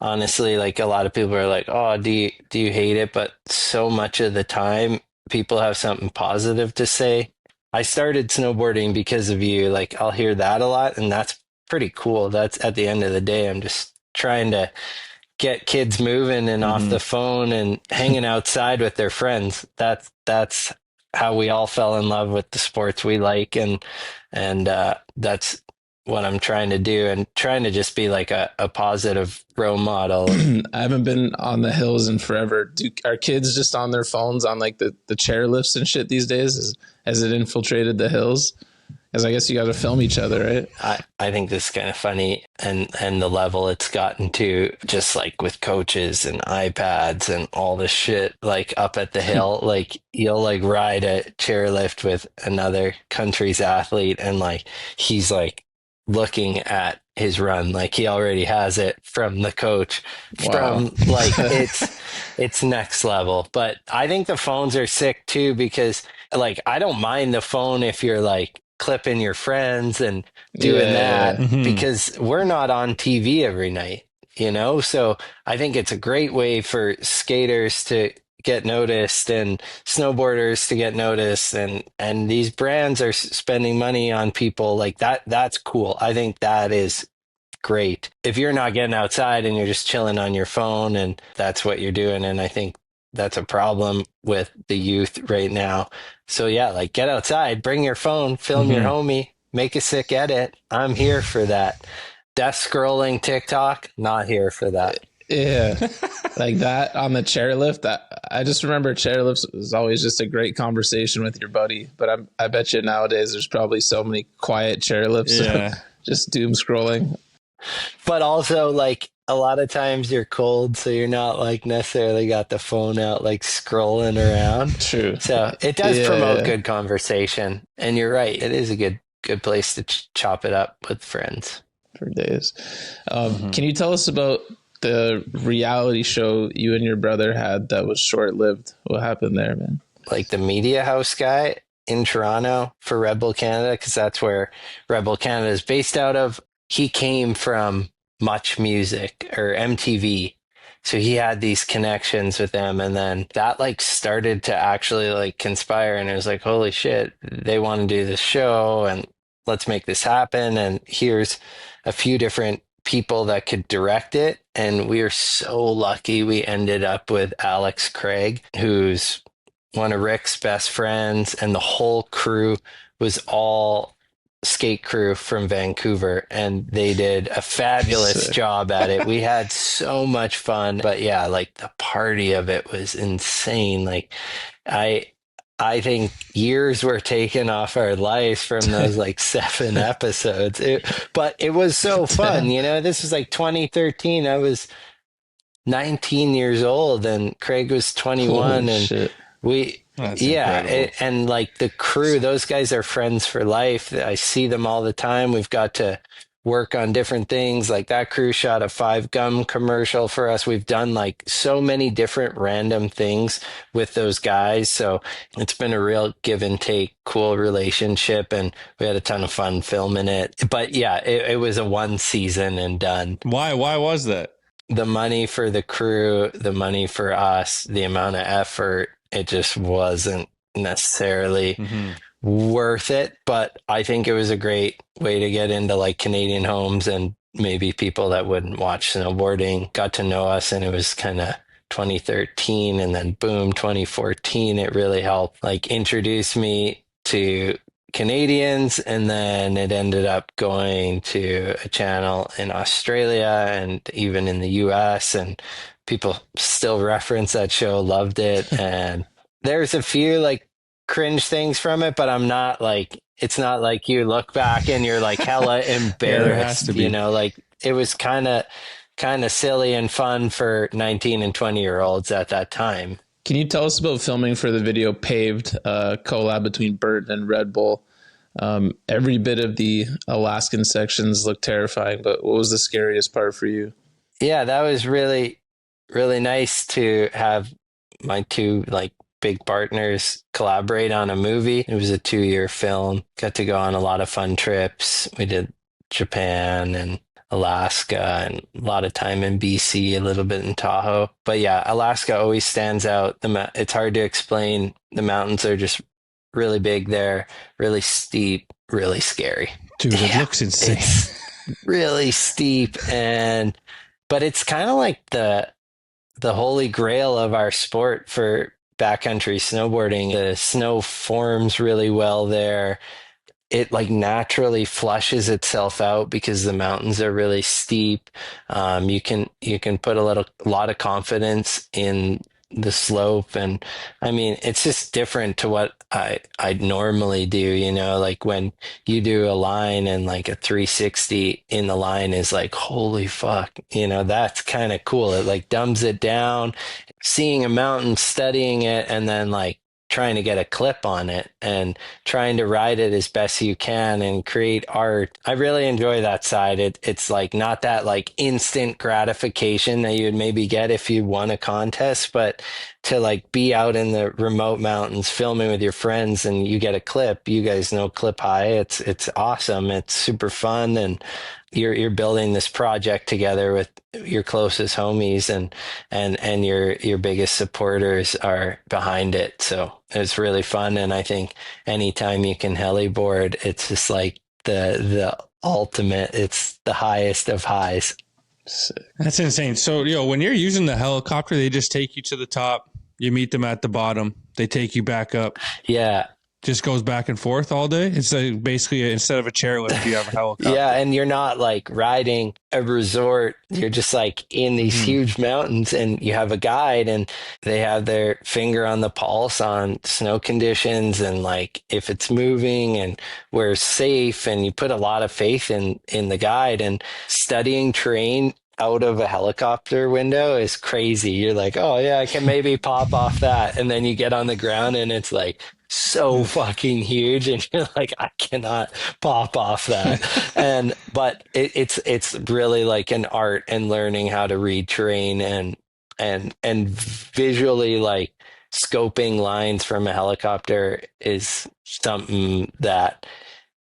honestly, like a lot of people are like, oh, do you hate it? But so much of the time people have something positive to say. I started snowboarding because of you. Like I'll hear that a lot, and that's pretty cool. That's at the end of the day, I'm just trying to get kids moving and off the phone and hanging outside with their friends. That's how we all fell in love with the sports we like, and that's what I'm trying to do, and trying to just be like a positive role model. I haven't been on the hills in forever. Are kids just on their phones on like the chairlifts and shit these days? Has it infiltrated the hills? Because I guess you got to film each other, right? I think this is kind of funny, and the level it's gotten to, just like with coaches and iPads and all this shit, like up at the hill, like you'll like ride a chairlift with another country's athlete, and like he's like looking at his run, like he already has it from the coach. Wow. From like it's next level. But I think the phones are sick too, because like I don't mind the phone if you're like clipping your friends and doing that, because we're not on TV every night, so I think it's a great way for skaters to get noticed and snowboarders to get noticed, and these brands are spending money on people like that. That's cool. I think that is great. If you're not getting outside and you're just chilling on your phone and that's what you're doing, and I think that's a problem with the youth right now. So yeah, like get outside, bring your phone, film your homie, make a sick edit. I'm here for that. Death scrolling TikTok, not here for that. Yeah, like that on the chairlift. I just remember chairlifts was always just a great conversation with your buddy. But I bet you nowadays there's probably so many quiet chairlifts, just doom scrolling. But also, like a lot of times you're cold, so you're not like necessarily got the phone out like scrolling around. True. So it does promote good conversation, and you're right. It is a good place to chop it up with friends for days. Can you tell us about the reality show you and your brother had that was short-lived? What happened there, man? Like the media house guy in Toronto for Red Bull Canada, because that's where Red Bull Canada is based out of. He came from Much Music or MTV. So he had these connections with them, and then that like started to actually like conspire, and it was like, holy shit, they want to do this show and let's make this happen. And here's a few different people that could direct it. And we are so lucky we ended up with Alex Craig, who's one of Rick's best friends, and the whole crew was all skate crew from Vancouver, and they did a fabulous job at it. We had so much fun, but yeah, like the party of it was insane. Like I I think years were taken off our lives from those like 7 episodes. But it was so fun, Damn. you know. This was like 2013. I was 19 years old and Craig was Holy 21, and shit. we, That's yeah, incredible. and like the crew, those guys are friends for life. I see them all the time. We've got to work on different things. Like that crew shot a 5 gum commercial for us. We've done like so many different random things with those guys. So it's been a real give and take, cool relationship, and we had a ton of fun filming it. But yeah, it was a 1 season and done. Why was that? The money for the crew, the money for us, the amount of effort, it just wasn't necessarily Mm-hmm. worth it. But I think it was a great way to get into like Canadian homes, and maybe people that wouldn't watch snowboarding got to know us. And it was kind of 2013, and then boom, 2014, it really helped like introduce me to Canadians, and then it ended up going to a channel in Australia and even in the US, and people still reference that show, loved it. And there's a few like cringe things from it, but I'm not like, it's not like you look back and you're like hella Yeah, there has to embarrassed, you be. know, like it was kind of silly and fun for 19 and 20-year-olds at that time. Can you tell us about filming for the video Paved, collab between Burt and Red Bull? Every bit of the Alaskan sections looked terrifying, but what was the scariest part for you? Yeah, that was really, really nice to have my two like big partners collaborate on a movie. It was a 2-year film. Got to go on a lot of fun trips. We did Japan and Alaska and a lot of time in BC, a little bit in Tahoe. But yeah, Alaska always stands out. It's hard to explain. The mountains are just really big there, really steep, really scary. Dude, it Yeah, looks insane. it's really steep, and but it's kind of like the holy grail of our sport for backcountry snowboarding. The snow forms really well there. It like naturally flushes itself out because the mountains are really steep. You can put lot of confidence in the slope, and I mean it's just different to what I'd normally do. You know, like when you do a line and like a 360 in the line is like holy fuck. You know, that's kind of cool. It like dumbs it down. Seeing a mountain, studying it, and then like trying to get a clip on it and trying to ride it as best you can and create art. I really enjoy that side. It's like not that like instant gratification that you'd maybe get if you won a contest, but to like be out in the remote mountains filming with your friends and you get a clip. You guys know Clip High. It's awesome. It's super fun, and you're building this project together with your closest homies, and your biggest supporters are behind it. So it's really fun. And I think anytime you can heliboard, it's just like the ultimate, it's the highest of highs. Sick. That's insane. So, when you're using the helicopter, they just take you to the top. You meet them at the bottom. They take you back up. Yeah. Just goes back and forth all day. It's like basically instead of a chairlift, you have a helicopter. Yeah, and you're not like riding a resort. You're just like in these huge mountains, and you have a guide, and they have their finger on the pulse on snow conditions and like if it's moving and where it's safe. And you put a lot of faith in the guide, and studying terrain out of a helicopter window is crazy. You're like, oh yeah, I can maybe pop off that. And then you get on the ground and it's like so fucking huge, and you're like, I cannot pop off that. But it's really like an art, and learning how to read terrain and visually like scoping lines from a helicopter is something that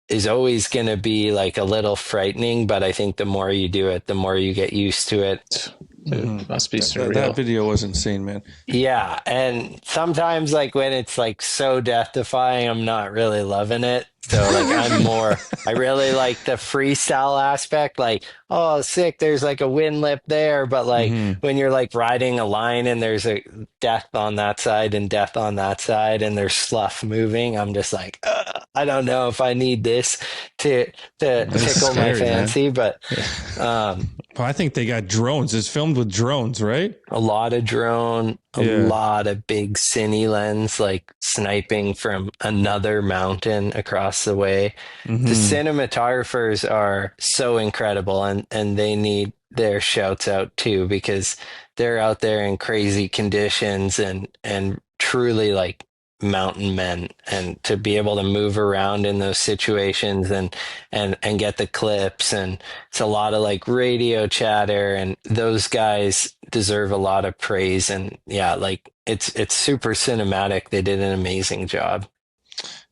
is always going to be like a little frightening, but I think the more you do it, the more you get used to it. It must be surreal. That video was insane, man. Yeah, and sometimes like when it's like so death defying, I'm not really loving it. So like I really like the freestyle aspect, like, oh sick, there's like a wind lip there, but like when you're like riding a line and there's a death on that side and death on that side and there's slough moving, I'm just like, I don't know if I need this to It's tickle my scary, man. fancy, but um, Well, I think they got drones. It's filmed with drones, right? a lot of drone, a Yeah. lot of big cine lens, like sniping from another mountain across the way. The Hmm. cinematographers are so incredible, and they need their shouts out too because they're out there in crazy conditions and truly like mountain men, and to be able to move around in those situations and get the clips, and it's a lot of like radio chatter, and those guys deserve a lot of praise. And yeah, like it's super cinematic. They did an amazing job.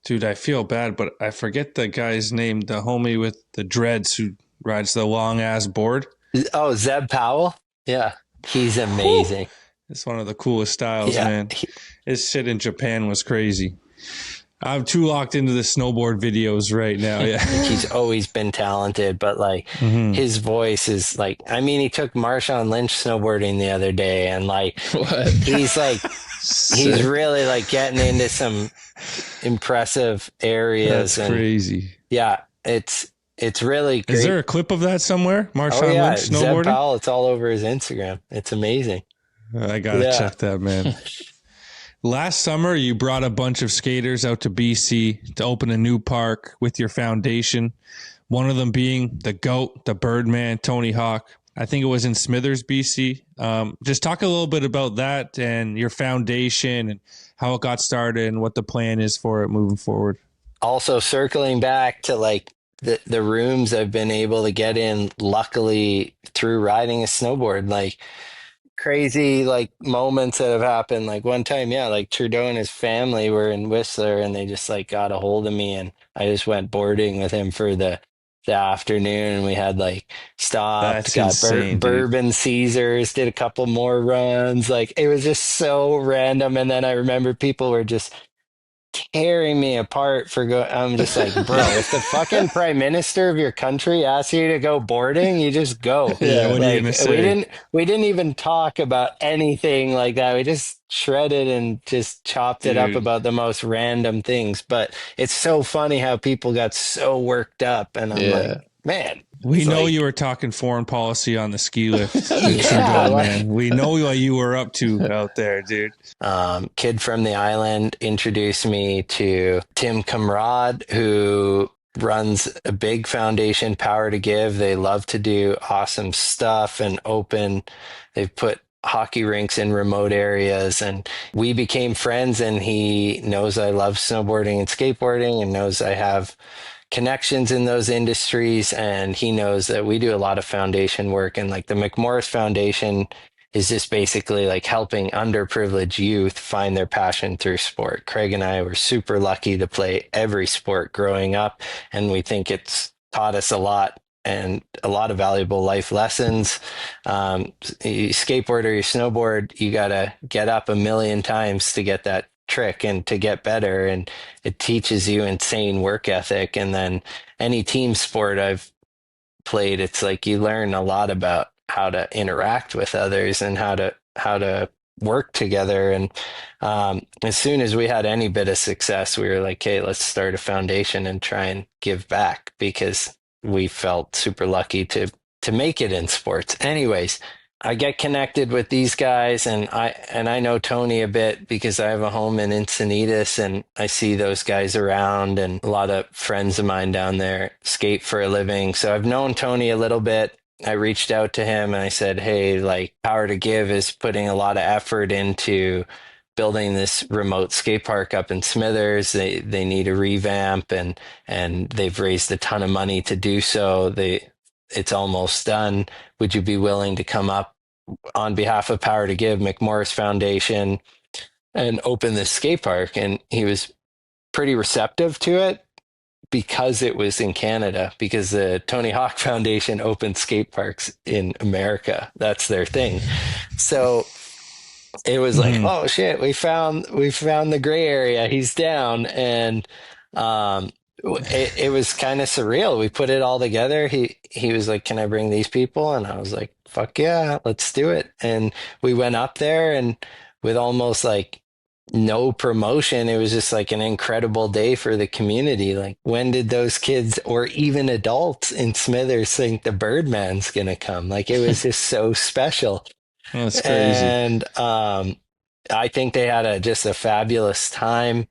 Dude, I feel bad, but I forget the guy's name, the homie with the dreads who rides the long ass board. Oh, Zeb Powell? Yeah, he's Whew. amazing. It's one of the coolest styles, Yeah, man. His shit in Japan was crazy. I'm too locked into the snowboard videos right now. Yeah. he's always been talented, but like Hmm. his voice is like, I mean, he took Marshawn Lynch snowboarding the other day, and like What? he's like he's Sick. really like getting into some impressive That's areas, and crazy. yeah, it's really Is there great. a clip of that somewhere? Oh Marshawn yeah, Lynch Zeb snowboarding? Powell, it's all over his Instagram. It's amazing. I gotta Yeah. check that, man. Last summer, you brought a bunch of skaters out to BC to open a new park with your foundation. One of them being the GOAT, the Birdman, Tony Hawk. I think it was in Smithers, BC. Just talk a little bit about that and your foundation and how it got started and what the plan is for it moving forward. Also circling back to like the rooms I've been able to get in, luckily through riding a snowboard, like crazy like moments that have happened. Like one time, yeah, like Trudeau and his family were in Whistler, and they just like got a hold of me, and I just went boarding with him for the afternoon, and we had like stopped, That's got insane, dude. bourbon Caesars, did a couple more runs. Like it was just so random. And then I remember people were just tearing me apart for going. I'm just like, bro, if the fucking prime minister of your country asks you to go boarding, you just go. Yeah, Yeah. what are you Like gonna say? we didn't even talk about anything like that. We just shredded and just chopped it up Dude. about the most random things. But it's so funny how people got so worked up, and I'm like, Yeah. man, We it's know like, you were talking foreign policy on the ski lift with yeah, Trudeau, like man. We know what you were up to out there, dude. kid from the island introduced me to Tim Comrade, who runs a big foundation, Power to Give. They love to do awesome stuff and open. They've put hockey rinks in remote areas, and we became friends. And he knows I love snowboarding and skateboarding, and knows I have connections in those industries, and he knows that we do a lot of foundation work. And like the McMorris Foundation is just basically like helping underprivileged youth find their passion through sport. Craig and I were super lucky to play every sport growing up, and we think it's taught us a lot and a lot of valuable life lessons. You skateboard or you snowboard, you got to get up a million times to get that trick and to get better. And it teaches you insane work ethic. And then any team sport I've played, it's like you learn a lot about how to interact with others and how to work together. And as soon as we had any bit of success, we were like, hey, let's start a foundation and try and give back, because we felt super lucky to make it in sports. Anyways, I get connected with these guys, and I know Tony a bit because I have a home in Encinitas, and I see those guys around, and a lot of friends of mine down there skate for a living. So I've known Tony a little bit. I reached out to him and I said, hey, like Power to Give is putting a lot of effort into building this remote skate park up in Smithers. They need a revamp, and they've raised a ton of money to do so. It's almost done. Would you be willing to come up on behalf of Power to Give, McMorris Foundation, and open this skate park? And he was pretty receptive to it because it was in Canada, because the Tony Hawk Foundation opens skate parks in America. That's their thing. So it was like, Mhm. oh shit, we found the gray area. He's down. And it was kind of surreal. We put it all together. He was like, can I bring these people? And I was like, fuck yeah, let's do it. And we went up there, and with almost like no promotion. It was just like an incredible day for the community. Like, when did those kids or even adults in Smithers think the Birdman's gonna come? Like, it was just so special. That's crazy. And I think they had just a fabulous time.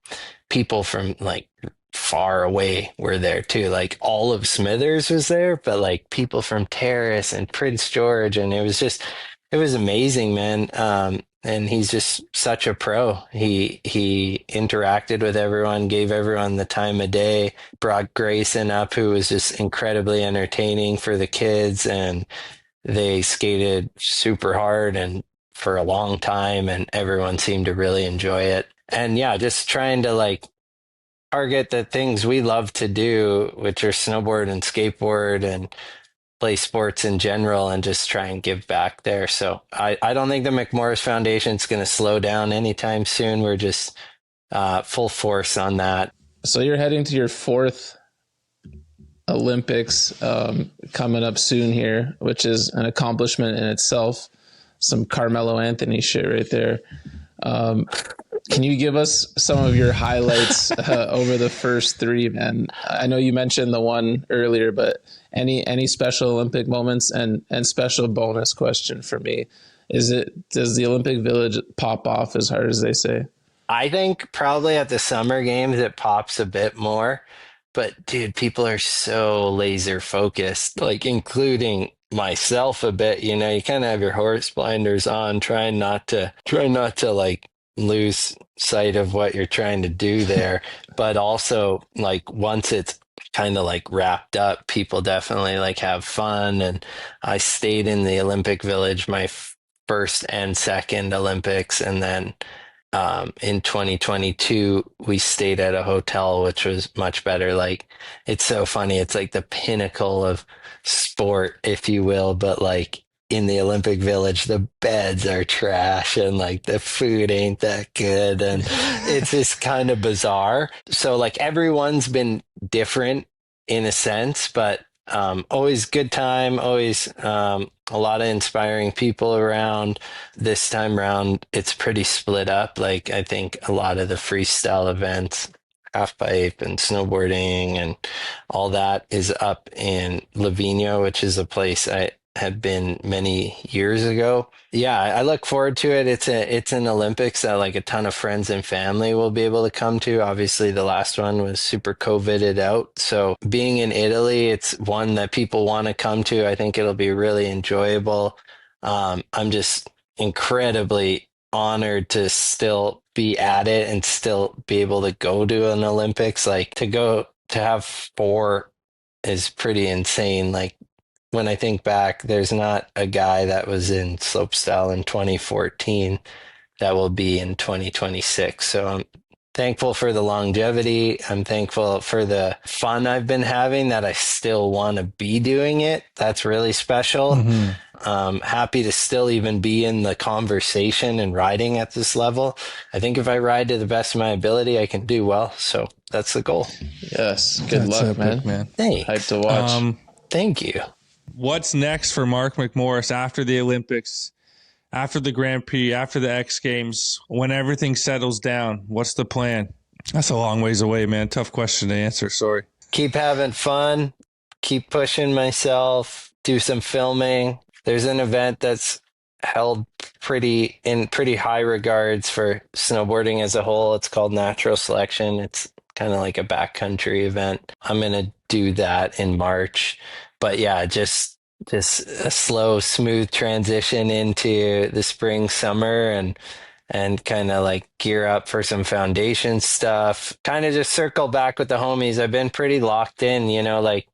People from like far away were there too. Like, all of Smithers was there, but like people from Terrace and Prince George, and it was amazing, man. And he's just such a pro. He interacted with everyone, gave everyone the time of day, brought Grayson up, who was just incredibly entertaining for the kids, and they skated super hard and for a long time, and everyone seemed to really enjoy it. And yeah, just trying to like target the things we love to do, which are snowboard and skateboard and play sports in general, and just try and give back there. So I don't think the McMorris Foundation is going to slow down anytime soon. We're just full force on that. So you're heading to your fourth Olympics coming up soon here, which is an accomplishment in itself. Some Carmelo Anthony shit right there. Can you give us some of your highlights over the first three, man? I know you mentioned the one earlier, but any special Olympic moments? And special bonus question for me, does the Olympic Village pop off as hard as they say? I think probably at the Summer Games it pops a bit more, but dude, people are so laser focused, like including myself a bit. You know, you kind of have your horse blinders on, trying not to like lose sight of what you're trying to do there. But also, like, once it's kind of like wrapped up, people definitely like have fun. And I stayed in the Olympic Village my first and second Olympics, and then in 2022 we stayed at a hotel, which was much better. Like, it's so funny, it's like the pinnacle of sport, if you will, but like in the Olympic Village the beds are trash and like the food ain't that good, and it's just kind of bizarre. So like everyone's been different in a sense, but always good time, always a lot of inspiring people around. This time around, it's pretty split up. Like, I think a lot of the freestyle events, half pipe and snowboarding and all that, is up in Lavigno, which is a place I had been many years ago. Yeah, I look forward to it. It's an Olympics that like a ton of friends and family will be able to come to. Obviously, the last one was super COVIDed out. So being in Italy, it's one that people want to come to. I think it'll be really enjoyable. I'm just incredibly honored to still be at it and still be able to go to an Olympics. Like, to have four is pretty insane. Like, when I think back, there's not a guy that was in slopestyle in 2014 that will be in 2026. So I'm thankful for the longevity. I'm thankful for the fun I've been having, that I still want to be doing it. That's really special. Happy to still even be in the conversation and riding at this level. I think if I ride to the best of my ability, I can do well. So that's the goal. Yes. Good luck, man. Thanks. Hype to watch. Thank you. What's next for Mark McMorris after the Olympics, after the Grand Prix, after the X Games, when everything settles down? What's the plan? That's a long ways away, man. Tough question to answer. Sorry. Keep having fun, keep pushing myself, do some filming. There's an event that's held pretty high regards for snowboarding as a whole. It's called Natural Selection. It's kind of like a backcountry event. I'm going to do that in March. But yeah, just a slow, smooth transition into the spring, summer, and kind of like gear up for some foundation stuff. Kind of just circle back with the homies. I've been pretty locked in, you know, like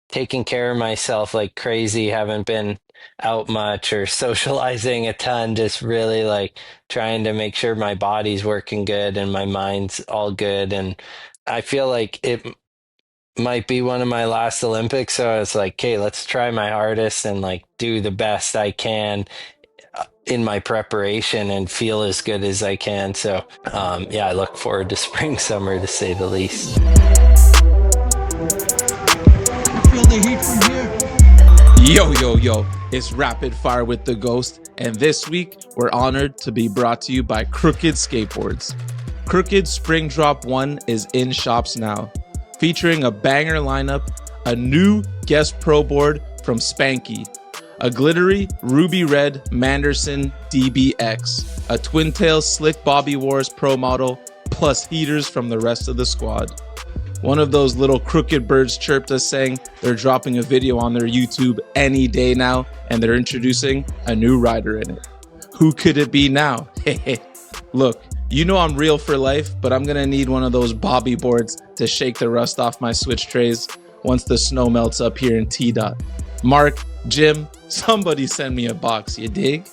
taking care of myself like crazy. Haven't been out much or socializing a ton. Just really like trying to make sure my body's working good and my mind's all good. And I feel like it might be one of my last Olympics, so it's like, okay, let's try my hardest and like do the best I can in my preparation and feel as good as I can. So yeah, I look forward to spring, summer, to say the least. Feel the heat from here? Yo, it's Rapid Fire with the Ghost, and this week we're honored to be brought to you by Crooked Skateboards. Crooked Spring Drop 1 is in shops now, featuring a banger lineup, a new guest pro board from Spanky, a glittery ruby red Manderson DBX, a twin tail slick Bobby Wars pro model, plus heaters from the rest of the squad. One of those little crooked birds chirped us saying they're dropping a video on their YouTube any day now, and they're introducing a new rider in it. Who could it be now? Look, you know I'm real for life, but I'm gonna need one of those Bobby boards to shake the rust off my switch trays once the snow melts up here in T-Dot. Mark, Jim, somebody send me a box, you dig?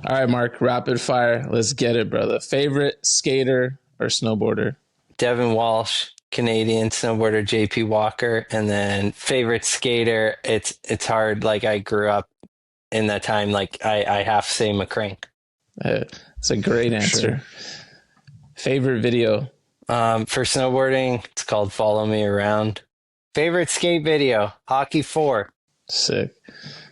All right, Mark, rapid fire. Let's get it, brother. Favorite skater or snowboarder? Devin Walsh, Canadian snowboarder, JP Walker, and then favorite skater. It's hard. Like I grew up in that time. Like I have to say McCrank. It's a great answer. Sure. Favorite video? For snowboarding, it's called "Follow Me Around." Favorite skate video? Hockey 4. Sick.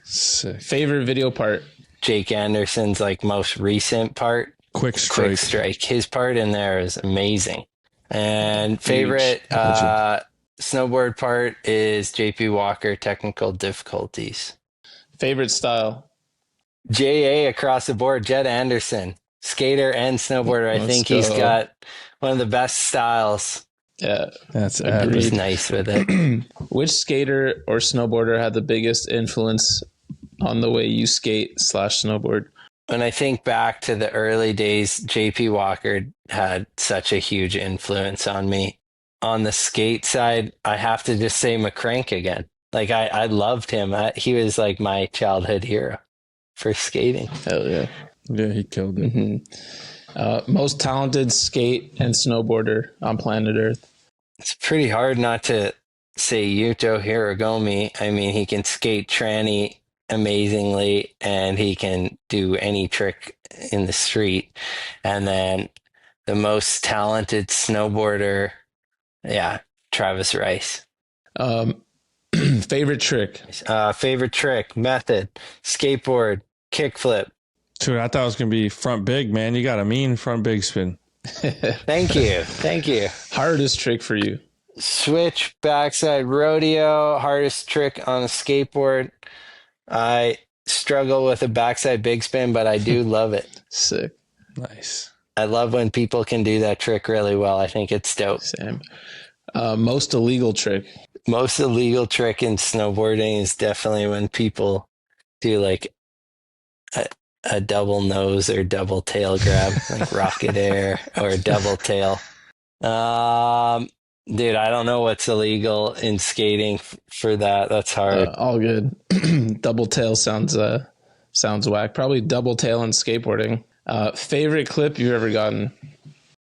Favorite video part? Jake Anderson's like most recent part. Quick strike. His part in there is amazing. And favorite snowboard part is JP Walker, Technical Difficulties. Favorite style? JA across the board, Jed Anderson, skater and snowboarder. I think he's got one of the best styles. Yeah, that's he's nice with it. Which skater or snowboarder had the biggest influence on the way you skate / snowboard? When I think back to the early days, JP Walker had such a huge influence on me. On the skate side, I have to just say McCrank again. Like I loved him. He was like my childhood hero for skating. Hell yeah. Yeah, he killed it. Mm-hmm. Most talented skate and snowboarder on planet Earth? It's pretty hard not to say Yuto Hirogomi. I mean, he can skate tranny amazingly, and he can do any trick in the street. And then the most talented snowboarder, Travis Rice. Favorite trick? Favorite trick, method, skateboard, kickflip. Dude, I thought it was going to be front big, man. You got a mean front big spin. Thank you. Hardest trick for you? Switch, backside rodeo, hardest trick on a skateboard. I struggle with a backside big spin, but I do love it. Sick. Nice. I love when people can do that trick really well. I think it's dope. Same. Most illegal trick? Most illegal trick in snowboarding is definitely when people do like a double nose or double tail grab, like rocket air or double tail. Dude, I don't know what's illegal in skating for that. That's hard. All good. Double tail sounds whack. Probably double tail in skateboarding. Favorite clip you've ever gotten?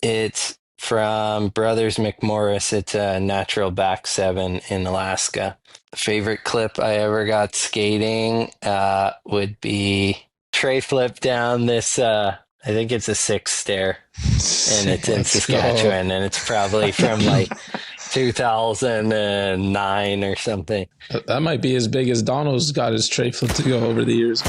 It's from Brothers McMorris. It's a natural back 7 in Alaska. Favorite clip I ever got skating would be tray flip down this I think it's a 6 stair, and it's in Saskatchewan, and it's probably from like 2009 or something. That might be as big as Donald's got his tray flip to go over the years.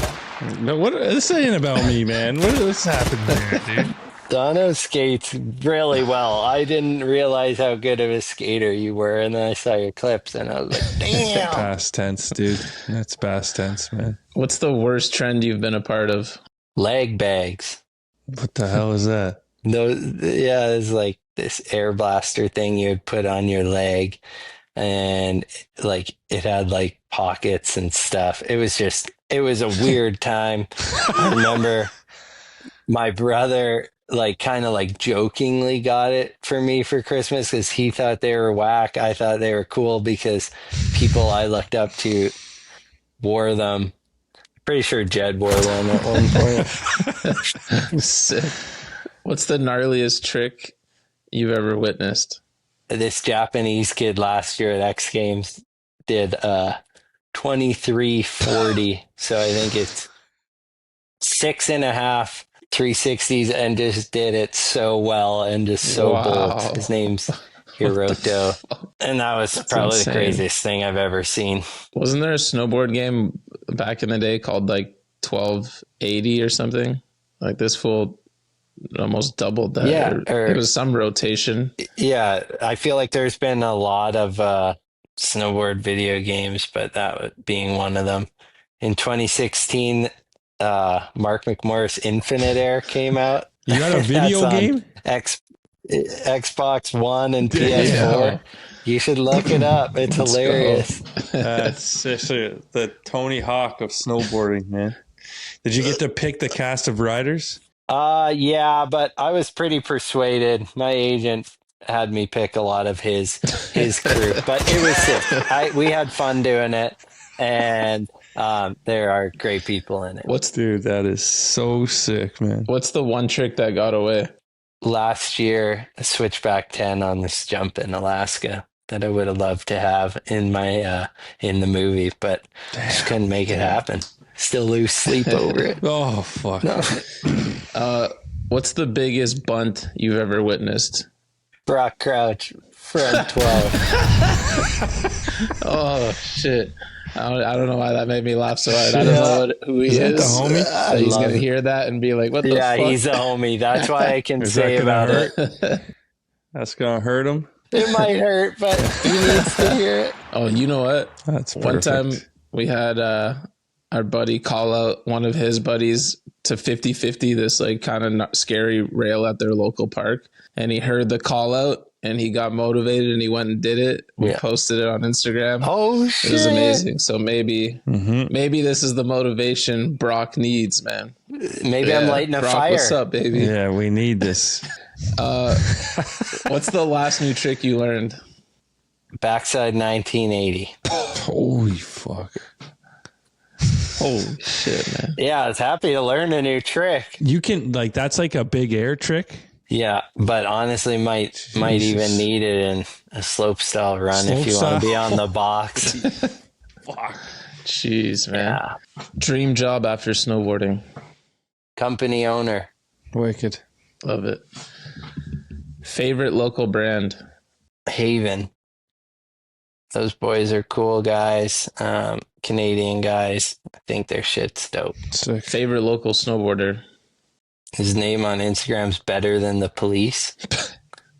No, what this ain't about me, man. What's happening here, dude? Dono skates really well. I didn't realize how good of a skater you were, and then I saw your clips, and I was like, damn. Past tense, dude. That's past tense, man. What's the worst trend you've been a part of? Leg bags. What the hell is that? It's like this air blaster thing you would put on your leg, and like it had like pockets and stuff. It was a weird time. I remember my brother like kind of like jokingly got it for me for Christmas because he thought they were whack. I thought they were cool because people I looked up to wore them. Pretty sure Jed wore one at one point. Sick. What's the gnarliest trick you've ever witnessed? This Japanese kid last year at X Games did 2340. So I think it's 6.5 360s and just did it so well and just so bold. His name's Hiroto. And that was probably insane. the craziest thing I've ever seen. Wasn't there a snowboard game back in the day called like 1280 or something? Like this fool almost doubled that. Yeah, it was some rotation. Yeah, I feel like there's been a lot of snowboard video games, but that being one of them. In 2016, Mark McMorris Infinite Air came out. You got a video game? Xbox One and PS4. You should look it up. It's hilarious. That's the Tony Hawk of snowboarding, man. Did you get to pick the cast of riders? Yeah, but I was pretty persuaded. My agent had me pick a lot of his crew, but it was sick. We had fun doing it, and there are great people in it. Dude, that is so sick, man. What's the one trick that got away? Last year, a switchback 10 on this jump in Alaska that I would have loved to have in my in the movie, but just couldn't make it happen. Still lose sleep over it. Oh, fuck. No. What's the biggest bunt you've ever witnessed? Brock Crouch from 12. Oh, shit. I don't know why that made me laugh so hard. I don't know who he is. The homie? He's going to hear that and be like, what the fuck? Yeah, he's a homie. That's why I can say about it. That's going to hurt him? It might hurt, but he needs to hear it. Oh, you know what? That's perfect. One time we had our buddy call out one of his buddies to 50-50, this like kind of scary rail at their local park. And he heard the call out and he got motivated and he went and did it. We posted it on Instagram. Oh, shit. It was amazing. So maybe this is the motivation Brock needs, man. Maybe I'm lighting a Brock, fire. what's up, baby? Yeah, we need this. What's the last new trick you learned? Backside 1980. Holy fuck. Holy shit, man. Yeah, I was happy to learn a new trick. You can, like, that's like a big air trick. Yeah, but honestly, might even need it in a slope style run if you want to be on the box. Fuck. Jeez, man. Yeah. Dream job after snowboarding. Company owner. Wicked. Love it. Favorite local brand? Haven. Those boys are cool guys. Canadian guys. I think their shit's dope. Sick. Favorite local snowboarder? His name on Instagram's Better Than the Police.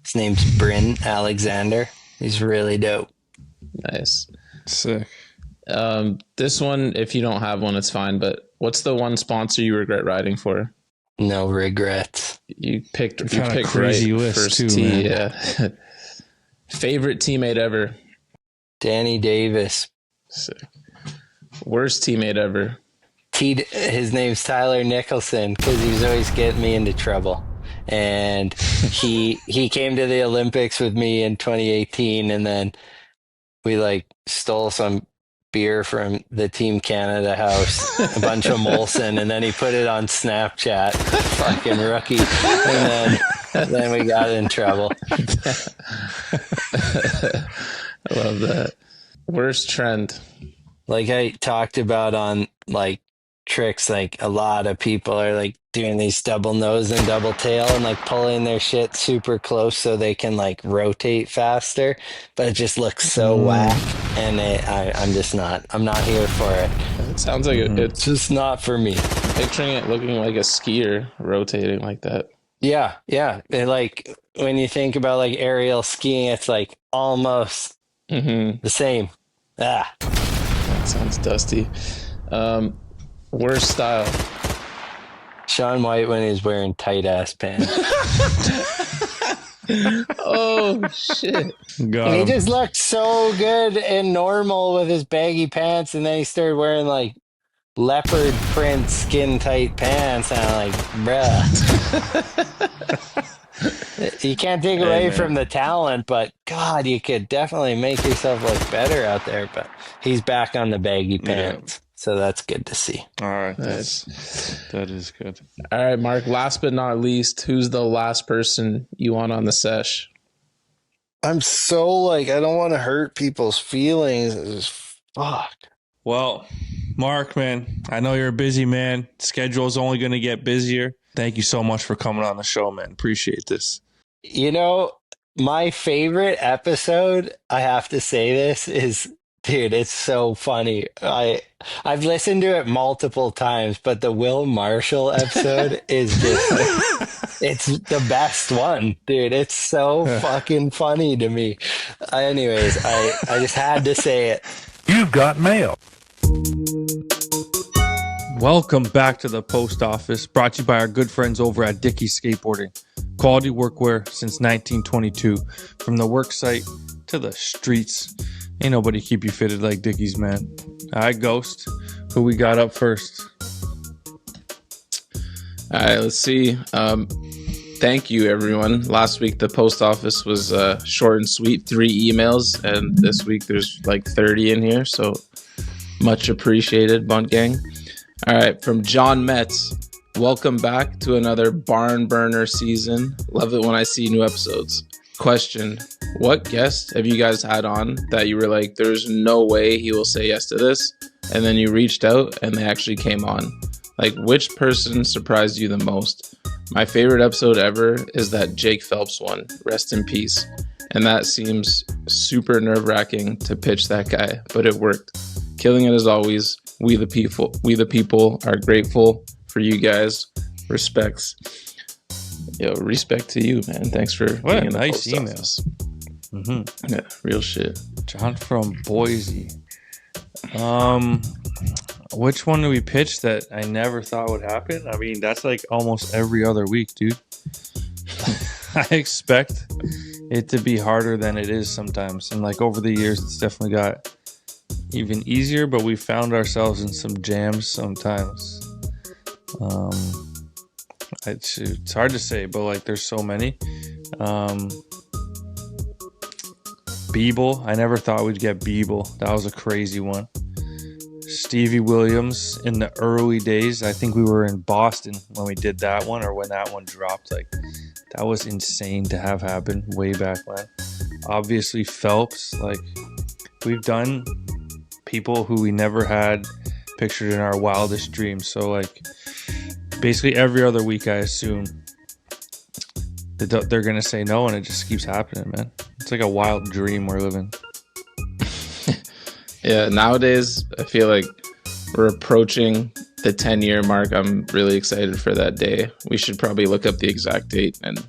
His name's Bryn Alexander. He's really dope. Nice. Sick. This one, if you don't have one, it's fine. But what's the one sponsor you regret riding for? No regrets. You picked crazy right list first too, tee, man. yeah. Favorite teammate ever? Danny Davis. Sick. Worst teammate ever? His name's Tyler Nicholson because he was always getting me into trouble. And he came to the Olympics with me in 2018, and then we like stole some beer from the Team Canada house, a bunch of Molson, and then he put it on Snapchat. Fucking rookie. And then we got in trouble. I love that. Worst trend? Like I talked about on like tricks, like a lot of people are like doing these double nose and double tail and like pulling their shit super close so they can like rotate faster, but it just looks so whack, and I'm not here for it. It sounds like it's Just not for me. picturing it looking like a skier rotating like that. Yeah. And like when you think about like aerial skiing, it's like almost the same. That sounds dusty. Worst style? Shaun White when he's wearing tight ass pants. Oh shit! Got He him. just looked so good and normal with his baggy pants, and then he started wearing like leopard print skin tight pants, and I'm like, bruh. You can't take away from the talent, but God, you could definitely make yourself look better out there. But he's back on the baggy pants, so that's good to see. All right. Nice. That is good. All right, Mark. Last but not least, who's the last person you want on the sesh? I'm so like, I don't want to hurt people's feelings. Fuck. Well, Mark, man, I know you're a busy man. Schedule's only going to get busier. Thank you so much for coming on the show, man. Appreciate this. You know, My favorite episode, I have to say this, is dude, it's so funny. I've listened to it multiple times, but the Will Marshall episode is just it's the best one, dude. It's so fucking funny to me. Anyways, I just had to say it. You've got mail. Welcome back to the post office, brought to you by our good friends over at Dickie's Skateboarding. Quality workwear since 1922. From the work site to the streets. Ain't nobody keep you fitted like Dickie's, man. All right, Ghost, who we got up first? All right, let's see. Thank you, everyone. Last week, the post office was short and sweet, 3 emails. And this week, there's like 30 in here. So much appreciated, Bunt Gang. All right, from John Metz. Welcome back to another barn burner season. Love it when I see new episodes. Question: what guest have you guys had on that you were like, there's no way he will say yes to this? And then you reached out and they actually came on. Like, which person surprised you the most? My favorite episode ever is that Jake Phelps one. Rest in peace. And that seems super nerve-wracking to pitch that guy, but it worked. Killing it as always. We the people are grateful for you guys. Respects. Yo, respect to you, man. Thanks for What being a in the nice post email. office. Mm-hmm. Yeah, real shit. John from Boise. Which one do we pitch that I never thought would happen? I mean, that's like almost every other week, dude. I expect it to be harder than it is sometimes. And like over the years, it's definitely got even easier, but we found ourselves in some jams sometimes. It's hard to say, but like there's so many. Beeble, I never thought we'd get Beeble. That was a crazy one. Stevie Williams in the early days. I think we were in Boston when we did that one, or when that one dropped. Like, that was insane to have happen way back when. Obviously Phelps, like, we've done people who we never had pictured in our wildest dreams. So like basically every other week, I assume they're gonna say no, and it just keeps happening, man. It's like a wild dream we're living. Yeah, nowadays I feel like we're approaching the 10-year mark. I'm really excited for that day. We should probably look up the exact date and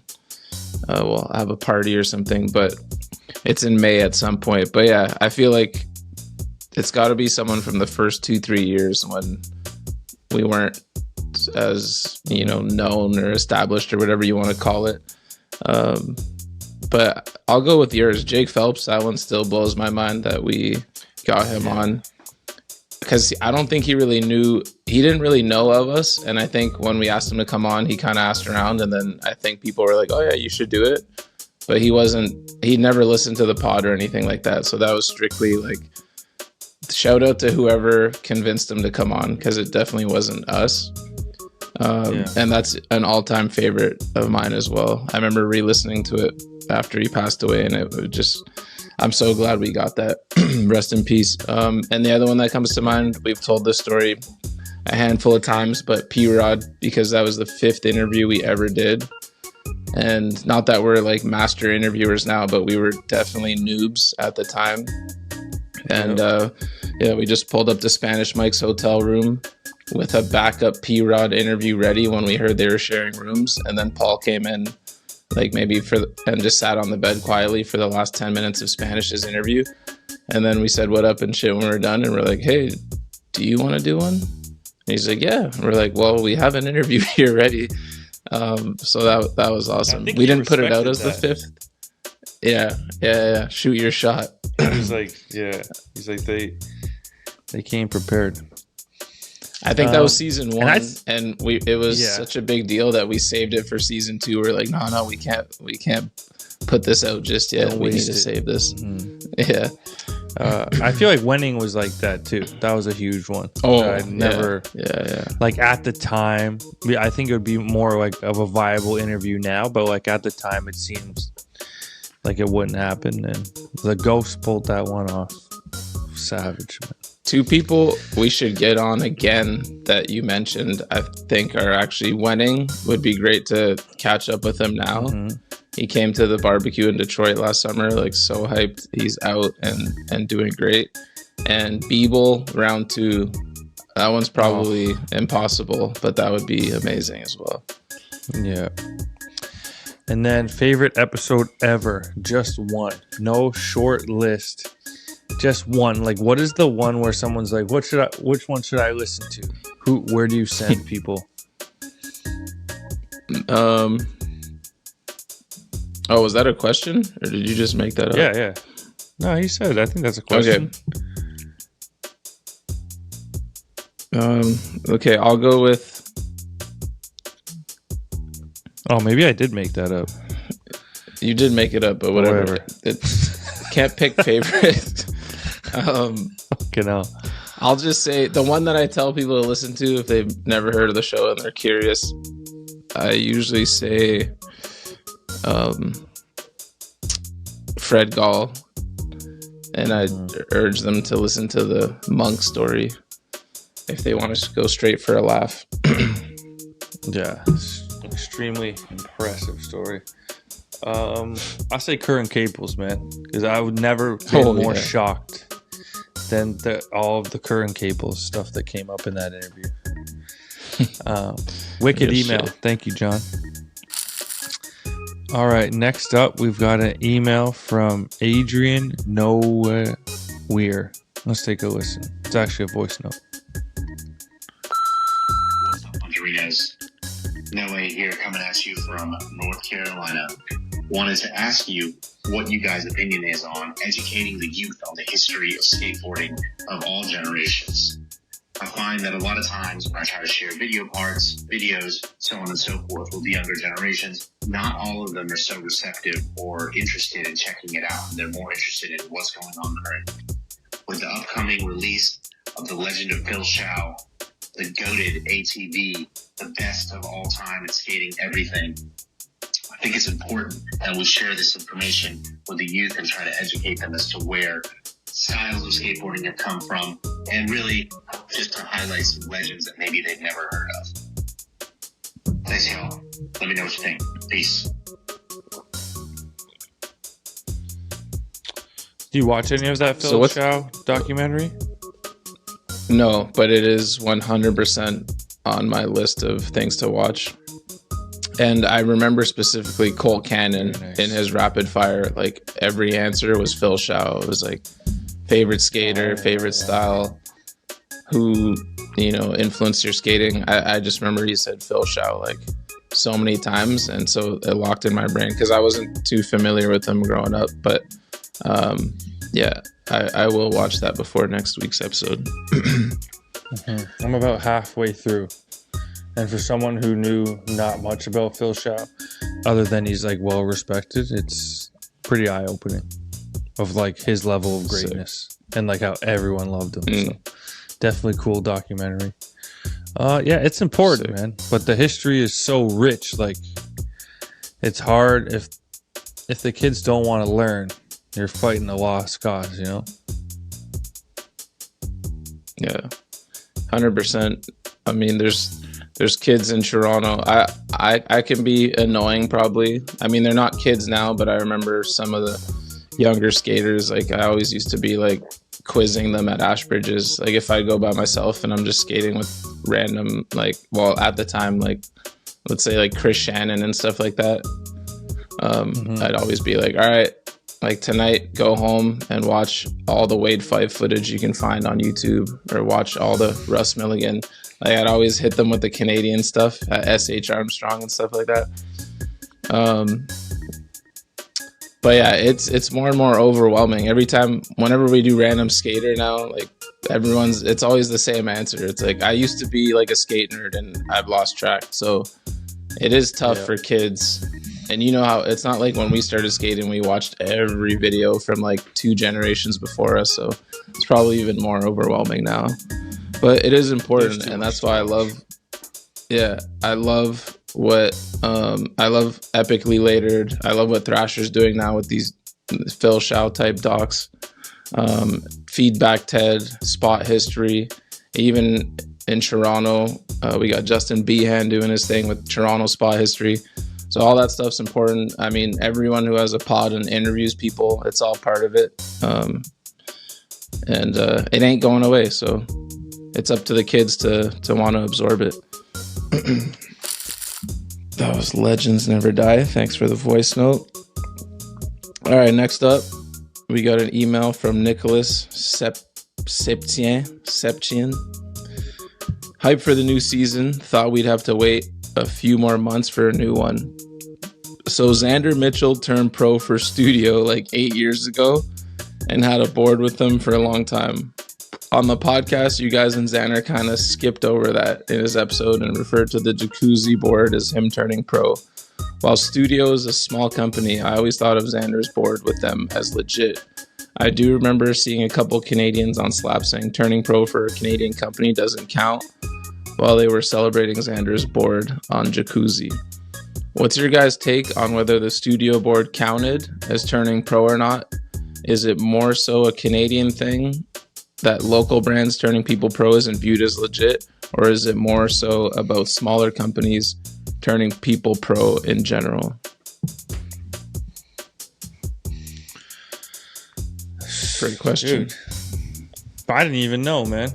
we'll have a party or something, but it's in May at some point. But yeah, I feel like it's got to be someone from the first 2-3 years when we weren't as, known or established or whatever you want to call it. But I'll go with yours, Jake Phelps. That one still blows my mind that we got him on, because I don't think he didn't really know of us. And I think when we asked him to come on, he kind of asked around, and then I think people were like, oh yeah, you should do it. But he never listened to the pod or anything like that. So that was strictly like, shout out to whoever convinced him to come on, because it definitely wasn't us. And that's an all-time favorite of mine as well. I remember re-listening to it after he passed away, and it just, I'm so glad we got that. Rest in peace. And the other one that comes to mind, we've told this story a handful of times, but P-Rod, because that was the 5th interview we ever did. And not that we're like master interviewers now, but we were definitely noobs at the time. And we just pulled up to Spanish Mike's hotel room with a backup P-Rod interview ready when we heard they were sharing rooms. And then Paul came in like and just sat on the bed quietly for the last 10 minutes of Spanish's interview. And then we said what up and shit when we were done. And we're like, hey, do you want to do one? And he's like, yeah. And we're like, well, we have an interview here ready. So that was awesome. We didn't put it out as the 5th. Yeah. Shoot your shot. He's like, they came prepared. I think that was season 1, and it was such a big deal that we saved it for season 2. We're like, no, we can't put this out just yet. We need to save this. Mm-hmm. Yeah. I feel like Wenning was like that too. That was a huge one. Oh, I never, like at the time, I think it would be more like of a viable interview now, but like at the time, it seems like it wouldn't happen. And the Ghost pulled that one off. Savage, man. 2 people we should get on again that you mentioned, I think, are actually Wenning. Would be great to catch up with them now. Mm-hmm. He came to the barbecue in Detroit last summer, like so hyped. He's out and doing great. And Beeble round 2, that one's probably impossible, but that would be amazing as well. Yeah. And then favorite episode ever, just one, no short list, just one. Like, what is the one where someone's like, which one should I listen to? Where do you send people? Oh, was that a question, or did you just make that up? Yeah. No, he said. I think that's a question. Okay, I'll go with. Oh, maybe I did make that up. You did make it up, but whatever. Can't pick favorite. Okay, no. I'll just say the one that I tell people to listen to if they've never heard of the show and they're curious. I usually say Fred Gall, and I urge them to listen to the monk story if they want to go straight for a laugh. Yeah, extremely impressive story. I say Current Cables, man, because I would never be more shocked than all of the Current Cables stuff that came up in that interview. Wicked email. Shit. Thank you, John. All right, next up, we've got an email from Adrian Nowhere. Let's take a listen. It's actually a voice note. What's up, Puncherinos? Noe here, coming at you from North Carolina. Wanted to ask you what you guys' opinion is on educating the youth on the history of skateboarding of all generations. I find that a lot of times when I try to share video parts, videos, so on and so forth with the younger generations, not all of them are so receptive or interested in checking it out. They're more interested in what's going on currently. With the upcoming release of The Legend of Phil Shoutout, the GOATed ATV, the best of all time in skating everything, I think it's important that we share this information with the youth and try to educate them as to where styles of skateboarding have come from, and really just to highlight some legends that maybe they've never heard of. Thanks, y'all. Let me know what you think. Peace. Do you watch any of that Phil Chow documentary? No, but it is 100% on my list of things to watch. And I remember specifically Colt Cannon in his rapid fire, like every answer was Phil Shao. It was like favorite skater, favorite style, who, you know, influenced your skating. I just remember he said Phil Shao like so many times. And so it locked in my brain because I wasn't too familiar with him growing up. But yeah, I will watch that before next week's episode. I'm about halfway through. And for someone who knew not much about Phil Shao, other than he's like well respected, it's pretty eye opening of like his level of greatness and like how everyone loved him. So definitely cool documentary. Yeah, it's important, man. But the history is so rich. Like it's hard if the kids don't want to learn, you're fighting a lost cause, you know? Yeah, 100%. I mean, there's kids in Toronto. I can be annoying probably. I mean, they're not kids now, but I remember some of the younger skaters. Like I always used to be like quizzing them at Ashbridges. Like if I go by myself and I'm just skating with random, like, well, at the time, like let's say like Chris Shannon and stuff like that. I'd always be like, all right, like tonight, go home and watch all the Wade Fife footage you can find on YouTube, or watch all the Russ Milligan. Like I'd always hit them with the Canadian stuff, S.H. Armstrong and stuff like that. But yeah, it's more and more overwhelming. Every time, whenever we do random skater now, like it's always the same answer. It's like, I used to be like a skate nerd and I've lost track. So it is tough for kids. And you know how it's not like when we started skating, we watched every video from like 2 generations before us. So it's probably even more overwhelming now. But it is important, and that's why I love what I love Epically Latered. I love what Thrasher's doing now with these Phil Shao type docs. Feedback TED, Spot History. Even in Toronto, we got Justin Behan doing his thing with Toronto Spot History. So all that stuff's important. I mean, everyone who has a pod and interviews people, it's all part of it. And it ain't going away. So it's up to the kids to want to absorb it. That was Legends Never Die. Thanks for the voice note. All right, next up, we got an email from Nicholas Septien. Hype for the new season. Thought we'd have to wait a few more months for a new one. So Xander Mitchell turned pro for studio like 8 years ago and had a board with them for a long time. On the podcast, you guys and Xander kind of skipped over that in his episode and referred to the jacuzzi board as him turning pro. While Studio is a small company, I always thought of Xander's board with them as legit. I do remember seeing a couple Canadians on Slap saying turning pro for a Canadian company doesn't count while they were celebrating Xander's board on jacuzzi. What's your guys' take on whether the Studio board counted as turning pro or not? Is it more so a Canadian thing that local brands turning people pro isn't viewed as legit, or is it more so about smaller companies turning people pro in general? Great question. Dude, I didn't even know, man.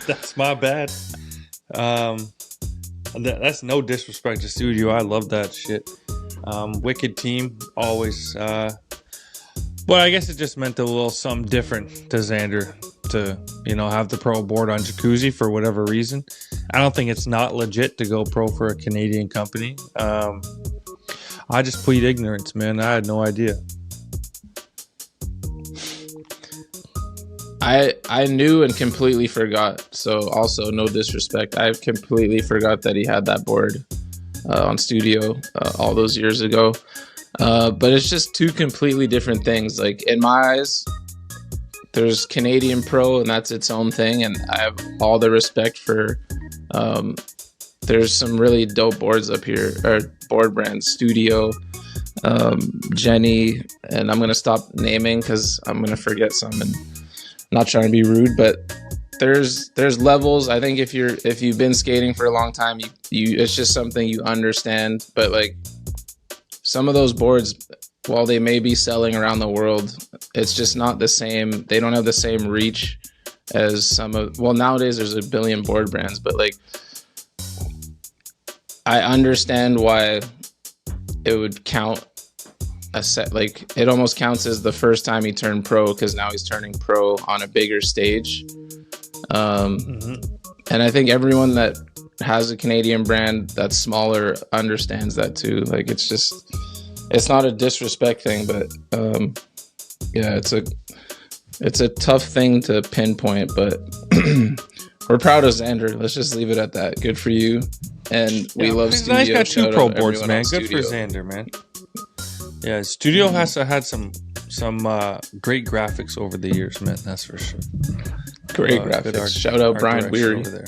That's my bad. That's no disrespect to Studio. I love that shit. Wicked team, always. But I guess it just meant a little something different to Xander to, have the pro board on jacuzzi for whatever reason. I don't think it's not legit to go pro for a Canadian company. I just plead ignorance, man. I had no idea. I knew and completely forgot. So also no disrespect. I completely forgot that he had that board on Studio all those years ago. But it's just two completely different things. Like in my eyes, there's Canadian Pro and that's its own thing. And I have all the respect for, there's some really dope boards up here, or board brands, Studio, Jenny, and I'm going to stop naming because I'm going to forget some and not trying to be rude, but there's levels. I think if you've been skating for a long time, you it's just something you understand. But like some of those boards, while they may be selling around the world, it's just not the same. They don't have the same reach as some of. Well, nowadays there's a billion board brands, but like I understand why it would count a set. Like it almost counts as the first time he turned pro because now he's turning pro on a bigger stage. And I think everyone that has a Canadian brand that's smaller understands that too. Like it's not a disrespect thing, but yeah, it's a tough thing to pinpoint, but we're proud of Xander. Let's just leave it at that. Good for you. And we love Studio. He's got two Shout pro out boards, everyone man. on Good for Studio. Xander, man. Yeah, Studio has had some great graphics over the years, man. That's for sure. Great graphics. Shout out Brian Weary. Over there.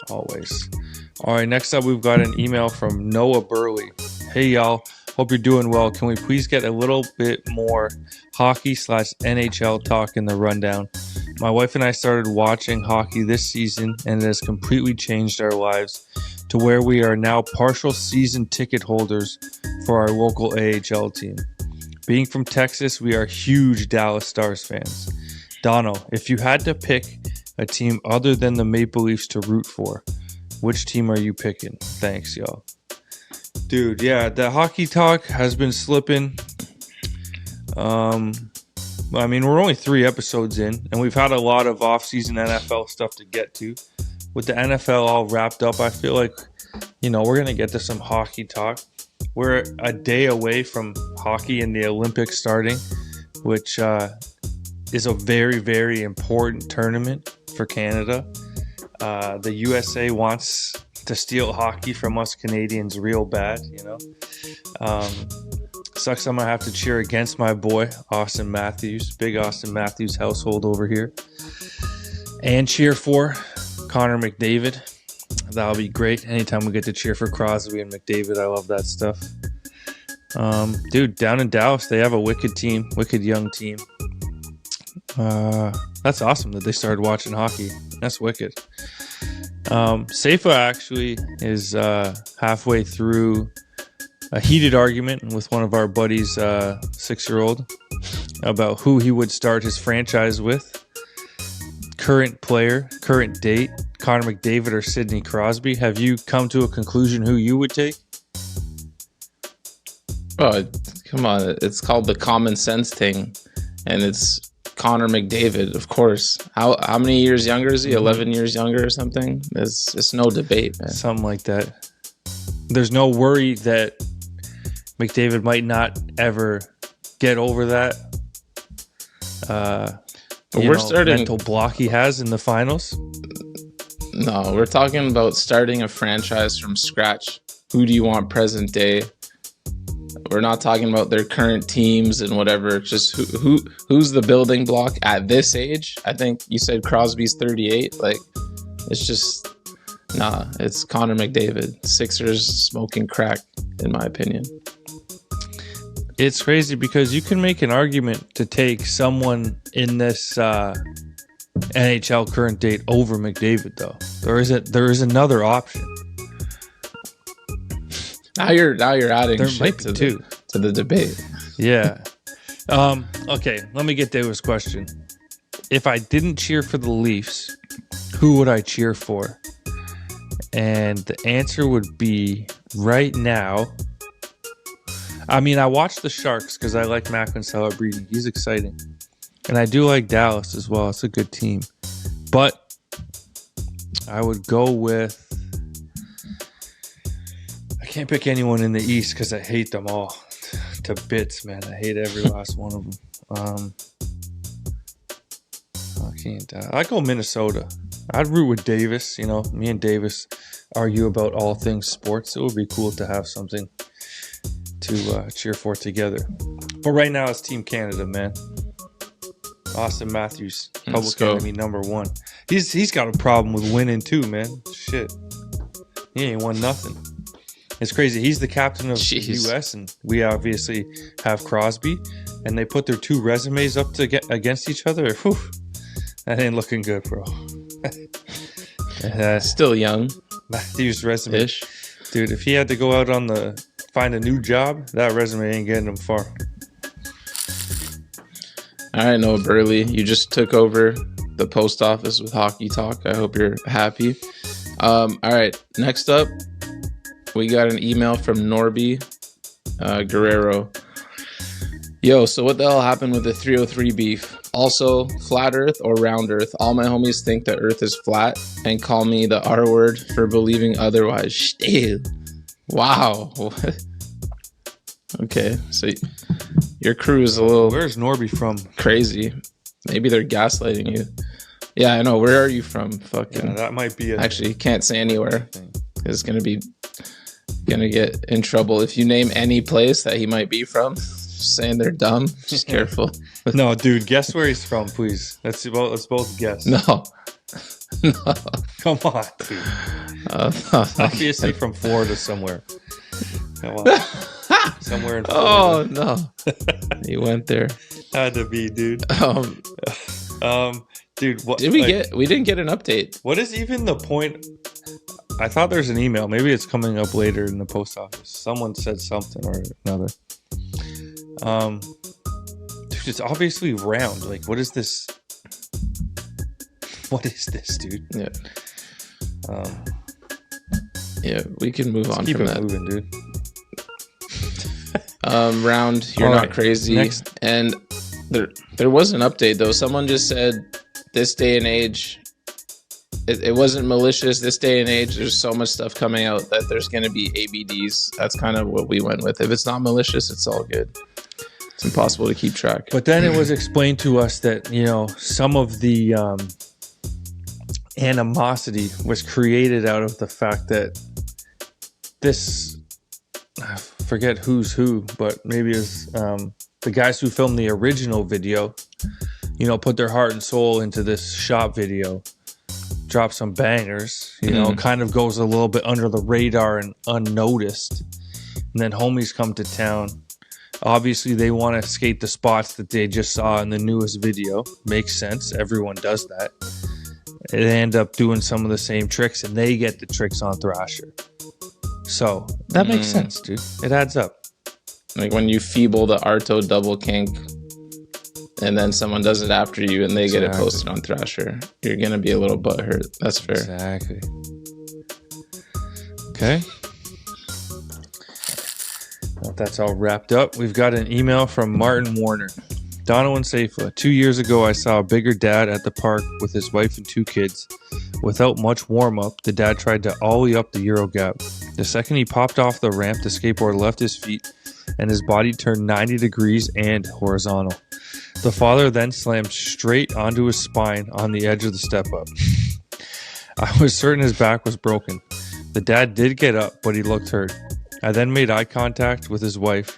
Always. All right, next up we've got an email from Noah Burley. Hey y'all, hope you're doing well. Can we please get a little bit more hockey/NHL talk in the rundown? My wife and I started watching hockey this season and it has completely changed our lives to where we are now partial season ticket holders for our local AHL team. Being from Texas, we are huge Dallas Stars fans. Dono, if you had to pick a team other than the Maple Leafs to root for, which team are you picking? Thanks, y'all. Dude, yeah, the hockey talk has been slipping. I mean, we're only 3 episodes in, and we've had a lot of off-season NFL stuff to get to. With the NFL all wrapped up, I feel like, we're going to get to some hockey talk. We're a day away from hockey and the Olympics starting, which is a very, very important tournament for Canada. The USA wants to steal hockey from us Canadians real bad, Sucks I'm going to have to cheer against my boy, Austin Matthews. Big Austin Matthews household over here. And cheer for Connor McDavid. That'll be great. Anytime we get to cheer for Crosby and McDavid, I love that stuff. Dude, down in Dallas, they have a wicked team, wicked young team. That's awesome that they started watching hockey. That's wicked. Seifa actually is halfway through a heated argument with one of our buddies, 6-year-old, about who he would start his franchise with. Current player, current date, Connor McDavid or Sidney Crosby. Have you come to a conclusion who you would take? Oh, come on. It's called the common sense thing. And it's Connor McDavid, of course. How many years younger is he? 11 years younger or something? It's no debate, man. Something like that. There's no worry that McDavid might not ever get over that. Starting mental block he has in the finals. No, we're talking about starting a franchise from scratch. Who do you want present day? We're not talking about their current teams and whatever. Just who's the building block at this age? I think you said Crosby's 38. Like, it's just it's Connor McDavid. Sixers smoking crack, in my opinion. It's crazy because you can make an argument to take someone in this NHL current date over McDavid, though. There is another option. Now you're adding there shit might be to the debate. Yeah. Okay, let me get David's question. If I didn't cheer for the Leafs, who would I cheer for? And the answer would be right now. I mean, I watched the Sharks because I like Macklin Celebrini. He's exciting. And I do like Dallas as well. It's a good team. But I would go with... I can't pick anyone in the East because I hate them all to bits, man. I hate every last one of them. I go Minnesota. I'd root with Davis. You know, me and Davis argue about all things sports. It would be cool to have something to cheer for together. But right now it's Team Canada, man. Austin Matthews, public enemy number one. He's got a problem with winning too, man. Shit, he ain't won nothing. It's crazy. He's the captain of the U.S. and we obviously have Crosby, and they put their two resumes up against each other. Whew, that ain't looking good, bro. Still young. Matthews' resume, dude. If he had to go out find a new job, that resume ain't getting him far. All right, Noah Burley, you just took over the post office with Hockey Talk. I hope you're happy. All right, next up, we got an email from Norby Guerrero. Yo, so what the hell happened with the 303 beef? Also, flat earth or round earth? All my homies think the earth is flat and call me the R word for believing otherwise. Still. Wow. Okay, so your crew is a little... Where's Norby from? Crazy. Maybe they're gaslighting you. Yeah, I know. Where are you from? Fucking. Yeah, that might be it. Actually, can't say anywhere. It's gonna get in trouble if you name any place that he might be from. Just saying they're dumb. Just careful. No, dude. Guess where he's from, please. Let's both guess. No. Come on, dude. Obviously from Florida somewhere. Come on. Somewhere in Florida. Oh no. He went there. Had to be, dude. Dude, what did we get? We didn't get an update. What is even the point? I thought there's an email. Maybe it's coming up later in the post office. Someone said something or another. Dude, it's obviously round. Like, what is this? What is this, dude? Yeah. Yeah, we can move on keep from it that. Moving, dude. Round, you're all not right. crazy. Next. And there was an update though. Someone just said this day and age, it wasn't malicious. This day and age, there's so much stuff coming out that there's going to be ABDs. That's kind of what we went with. If it's not malicious, it's all good. It's impossible to keep track. But then it was explained to us that, you know, some of the animosity was created out of the fact that this, I forget who's who, but maybe it's the guys who filmed the original video, you know, put their heart and soul into this shop video, drop some bangers, you know, kind of goes a little bit under the radar and unnoticed. And then homies come to town. Obviously, they want to skate the spots that they just saw in the newest video. Makes sense. Everyone does that. they end up doing some of the same tricks, and they get the tricks on Thrasher. So that makes sense, dude. It adds up. Like when you feeble the Arto double kink, and then someone does it after you, and they get it posted on Thrasher, you're gonna be a little butthurt. That's fair. Exactly. Okay. Well, that's all wrapped up. We've got an email from Martin Warner. Donovan Safla. 2 years ago, I saw a bigger dad at the park with his wife and 2 kids. Without much warm-up, the dad tried to ollie up the Euro gap. The second he popped off the ramp, the skateboard left his feet and his body turned 90 degrees and horizontal. The father then slammed straight onto his spine on the edge of the step-up. I was certain his back was broken. The dad did get up, but he looked hurt. I then made eye contact with his wife,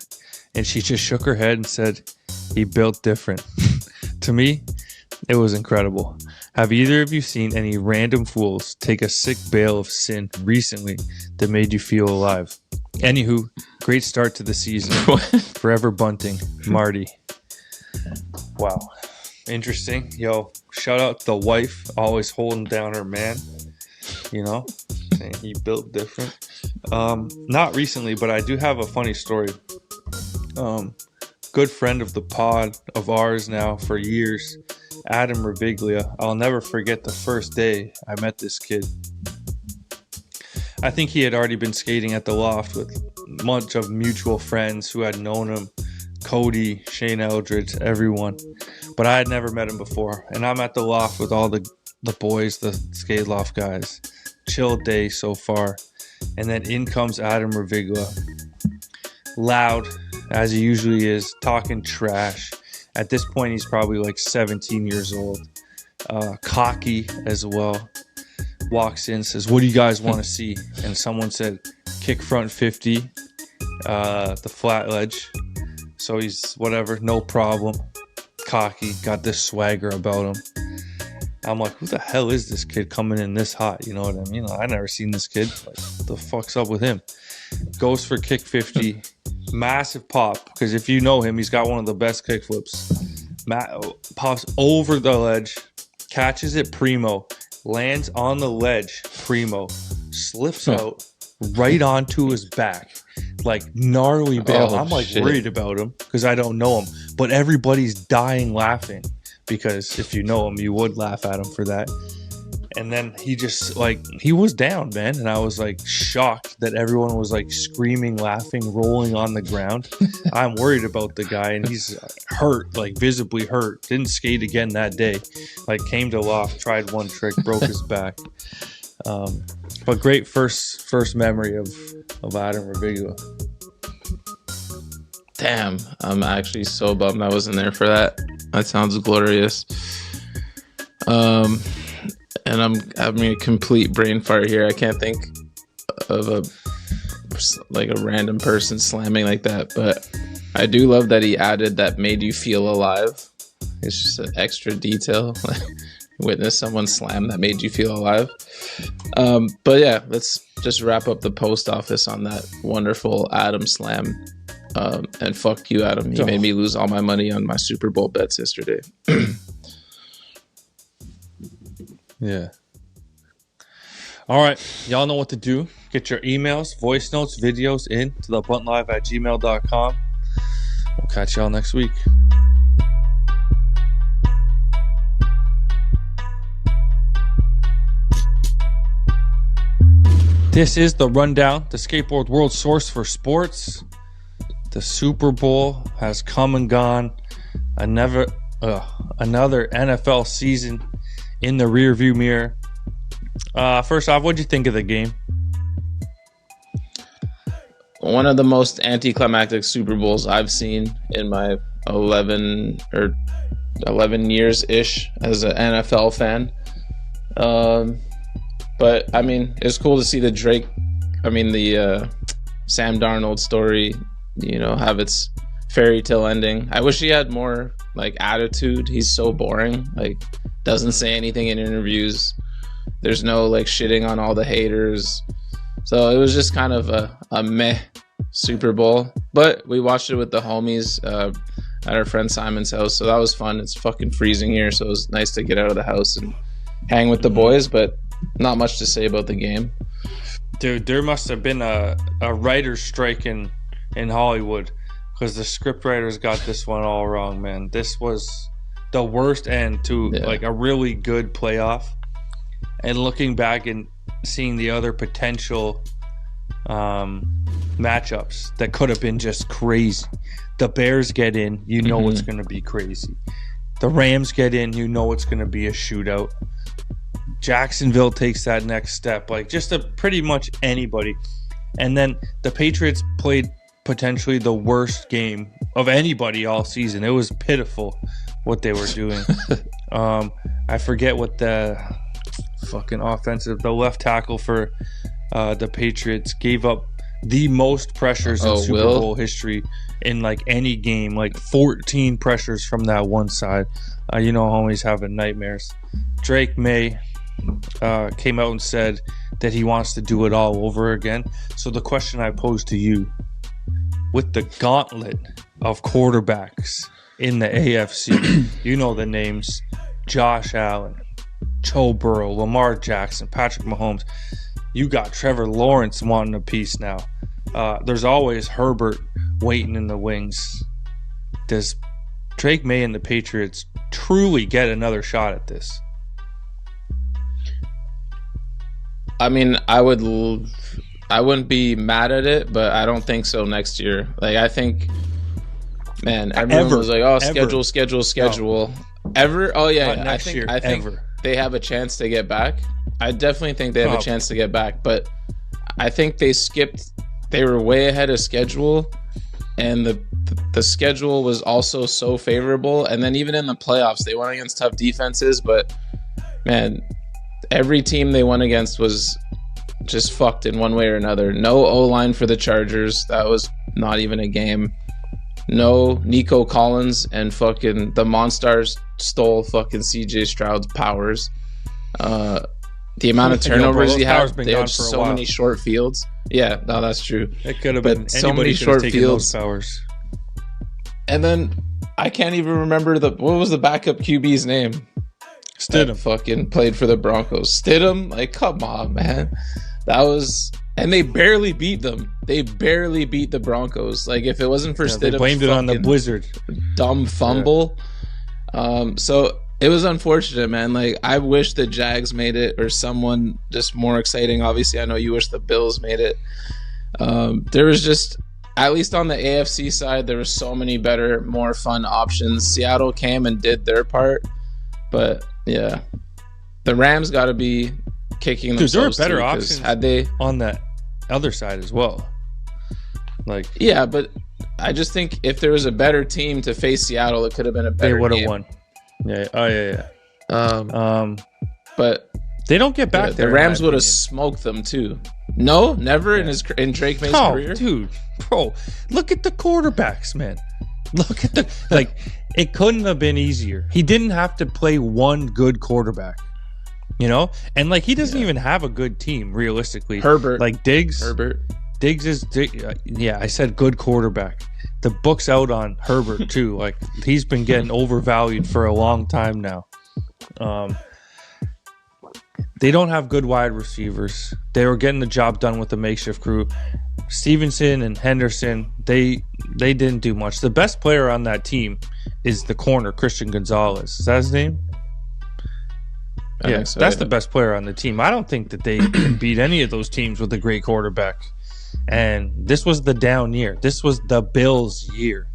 and she just shook her head and said, "He built different." To me, it was incredible. Have either of you seen any random fools take a sick bail of sin recently that made you feel alive? Anywho, great start to the season. Forever bunting. Marty. Wow. Interesting. Yo, shout out to the wife, always holding down her man. You know, saying he built different. Not recently, but I do have a funny story. Good friend of the pod of ours now for years, Adam Reviglia. I'll never forget the first day I met this kid. I think he had already been skating at the loft with a bunch of mutual friends who had known him. Cody, Shane Eldridge, everyone. But I had never met him before. And I'm at the loft with all the boys, the skate loft guys. Chill day so far. And then in comes Adam Reviglia. Loud, as he usually is, talking trash. At this point, he's probably like 17 years old. Cocky as well. Walks in, says, "What do you guys want to see?" And someone said, "Kick front 50, the flat ledge." So he's whatever, no problem. Cocky, got this swagger about him. I'm like, who the hell is this kid coming in this hot? You know what I mean? I never seen this kid. Like, what the fuck's up with him? Goes for kick 50. Massive pop, because if you know him, he's got one of the best kick flips. Pops over the ledge, catches it primo, lands on the ledge primo, slips out right onto his back. Like gnarly bail. I'm like worried about him because I don't know him, but everybody's dying laughing because if you know him, you would laugh at him for that. And then he just like, he was down, man. And I was like shocked that everyone was like screaming, laughing, rolling on the ground. I'm worried about the guy and he's hurt, like visibly hurt. Didn't skate again that day. Like came to loft, tried one trick, broke his back. But great first memory of Adam Reviglia. Damn, I'm actually so bummed I wasn't there for that. That sounds glorious. And I'm having a complete brain fart here. I can't think of a random person slamming like that, but I do love that he added that made you feel alive. It's just an extra detail. Witness someone slam that made you feel alive. But yeah, let's just wrap up the post office on that wonderful Adam slam. And fuck you, Adam. You made me lose all my money on my Super Bowl bets yesterday. Yeah. All right. Y'all know what to do. Get your emails, voice notes, videos in to thebuntlive@gmail.com. We'll catch y'all next week. This is The Rundown, the skateboard world source for sports. The Super Bowl has come and gone. Another NFL season in the rearview mirror. First off, what'd you think of the game? One of the most anticlimactic Super Bowls I've seen in my 11 years-ish as an NFL fan. But, I mean, it's cool to see the Sam Darnold story, you know, have its fairy tale ending. I wish he had more, like, attitude. He's so boring. Like, doesn't say anything in interviews. There's no, like, shitting on all the haters. So it was just kind of a meh Super Bowl. But we watched it with the homies at our friend Simon's house. So that was fun. It's fucking freezing here. So it was nice to get out of the house and hang with the boys, but not much to say about the game. Dude, there must have been a writer's strike in Hollywood, because the script writers got this one all wrong, man. This was the worst end to like a really good playoff. And looking back and seeing the other potential matchups that could have been just crazy. The Bears get in, you know it's going to be crazy. The Rams get in, you know it's going to be a shootout. Jacksonville takes that next step, like just pretty much anybody. And then the Patriots played potentially the worst game of anybody all season. It was pitiful what they were doing. I forget what the fucking the left tackle for the Patriots gave up the most pressures in Super Bowl history in like any game, like 14 pressures from that one side. You know, homies having nightmares. Drake May came out and said that he wants to do it all over again. So the question I pose to you, with the gauntlet of quarterbacks in the AFC, you know the names: Josh Allen, Joe Burrow, Lamar Jackson, Patrick Mahomes. You got Trevor Lawrence wanting a piece now. There's always Herbert waiting in the wings. Does Drake May and the Patriots truly get another shot at this? I mean, I wouldn't be mad at it, but I don't think so next year. Like, I think, man, everyone was like, "Oh, schedule." No. Ever? Oh yeah, I think they have a chance to get back. I definitely think they have a chance to get back, but I think they skipped. They were way ahead of schedule, and the schedule was also so favorable. And then even in the playoffs, they went against tough defenses, but man, every team they went against was just fucked in one way or another. No O-line for the Chargers. That was not even a game. No Nico Collins, and fucking the Monstars stole fucking CJ Stroud's powers. The amount of turnovers he had, they had so many short fields. Yeah, no, that's true. It could have been so many short fields. Those powers. And then I can't even remember what was the backup QB's name? Stidham. Fucking played for the Broncos. Stidham, like, come on, man. That was, and they barely beat them. They barely beat the Broncos. Like, if it wasn't for Stidham, they blamed it on the Blizzard. Dumb fumble. Yeah. So it was unfortunate, man. Like, I wish the Jags made it, or someone just more exciting. Obviously, I know you wish the Bills made it. There was just, at least on the AFC side, there were so many better, more fun options. Seattle came and did their part, but yeah, the Rams got to be kicking themselves. There were better options had they on that other side as well. Like, yeah, but I just think if there was a better team to face Seattle, it could have been a better. They would have won. Yeah. Oh yeah. But they don't get back there. The Rams would have smoked them too. No, never in Drake May's career. Dude, bro, look at the quarterbacks, man. Look at like. It couldn't have been easier. He didn't have to play one good quarterback, you know? And, like, he doesn't even have a good team, realistically. Herbert. Like, Diggs is, yeah, I said good quarterback. The book's out on Herbert, too. Like, he's been getting overvalued for a long time now. They don't have good wide receivers. They were getting the job done with the makeshift crew. Stevenson and Henderson, they didn't do much. The best player on that team is the corner, Christian Gonzalez. Is that his name? Yeah, so, that's the best player on the team. I don't think that they can beat any of those teams with a great quarterback. And this was the down year. This was the Bills' year.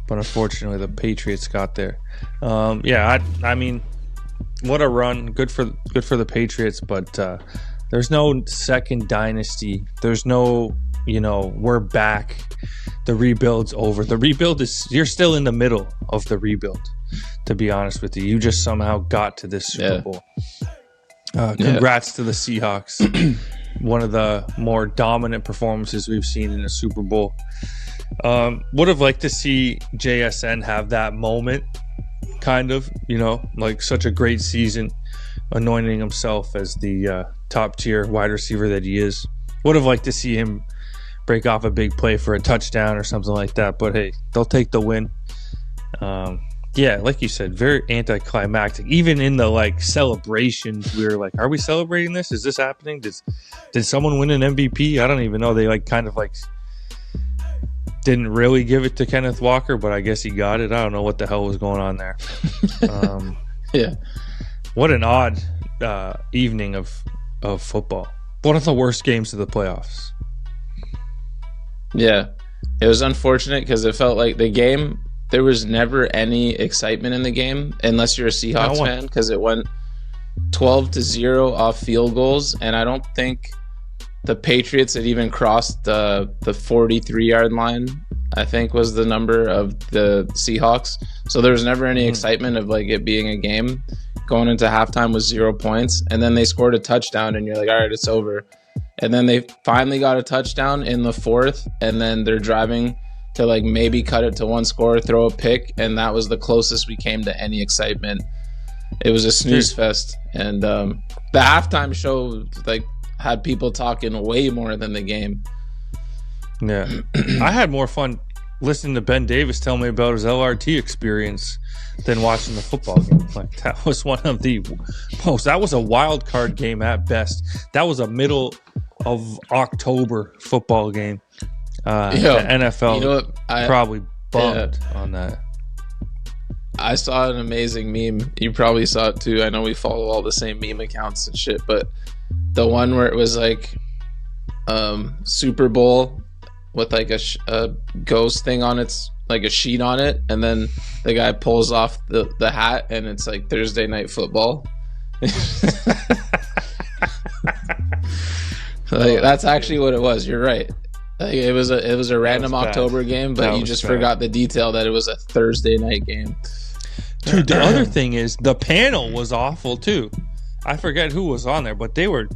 But unfortunately, the Patriots got there. Yeah, I mean, what a run. Good for the Patriots, but there's no second dynasty. There's no, we're back. The rebuild's over. The rebuild you're still in the middle of the rebuild, to be honest with you. You just somehow got to this Super Bowl. Congrats to the Seahawks. One of the more dominant performances we've seen in a Super Bowl. Would have liked to see JSN have that moment, kind of, like such a great season, anointing himself as the top tier wide receiver that he is. Would have liked to see him break off a big play for a touchdown or something like that, but hey, they'll take the win. Yeah, like you said, very anticlimactic. Even in the like celebrations, we were like, "Are we celebrating this? Is this happening? Did someone win an MVP?" I don't even know. They like kind of like didn't really give it to Kenneth Walker, but I guess he got it. I don't know what the hell was going on there. Yeah, what an odd evening of football. One of the worst games of the playoffs. Yeah, it was unfortunate because it felt like the game. There was never any excitement in the game unless you're a Seahawks fan, because it went 12-0 off field goals, and I don't think the Patriots had even crossed the 43-yard line, I think was the number of the Seahawks. So there was never any excitement of like it being a game. Going into halftime with 0 points, and then they scored a touchdown, and you're like, all right, it's over. And then they finally got a touchdown in the fourth, and then they're driving to like maybe cut it to one score, throw a pick, and that was the closest we came to any excitement. It was a snooze fest, and the halftime show like had people talking way more than the game. Yeah, I had more fun listening to Ben Davis tell me about his LRT experience than watching the football game. Like that was one of the most. That was a wild card game at best. That was a middle of October football game. The NFL probably bummed on that. I saw an amazing meme. You probably saw it too. I know we follow all the same meme accounts and shit, but the one where it was like Super Bowl with like a ghost thing on its, like a sheet on it, and then the guy pulls off the hat and it's like Thursday Night Football. Like, that's actually what it was. You're right. Like, it was a random October game, but you just forgot the detail that it was a Thursday night game. Dude, the other thing is the panel was awful too. I forget who was on there, but they were,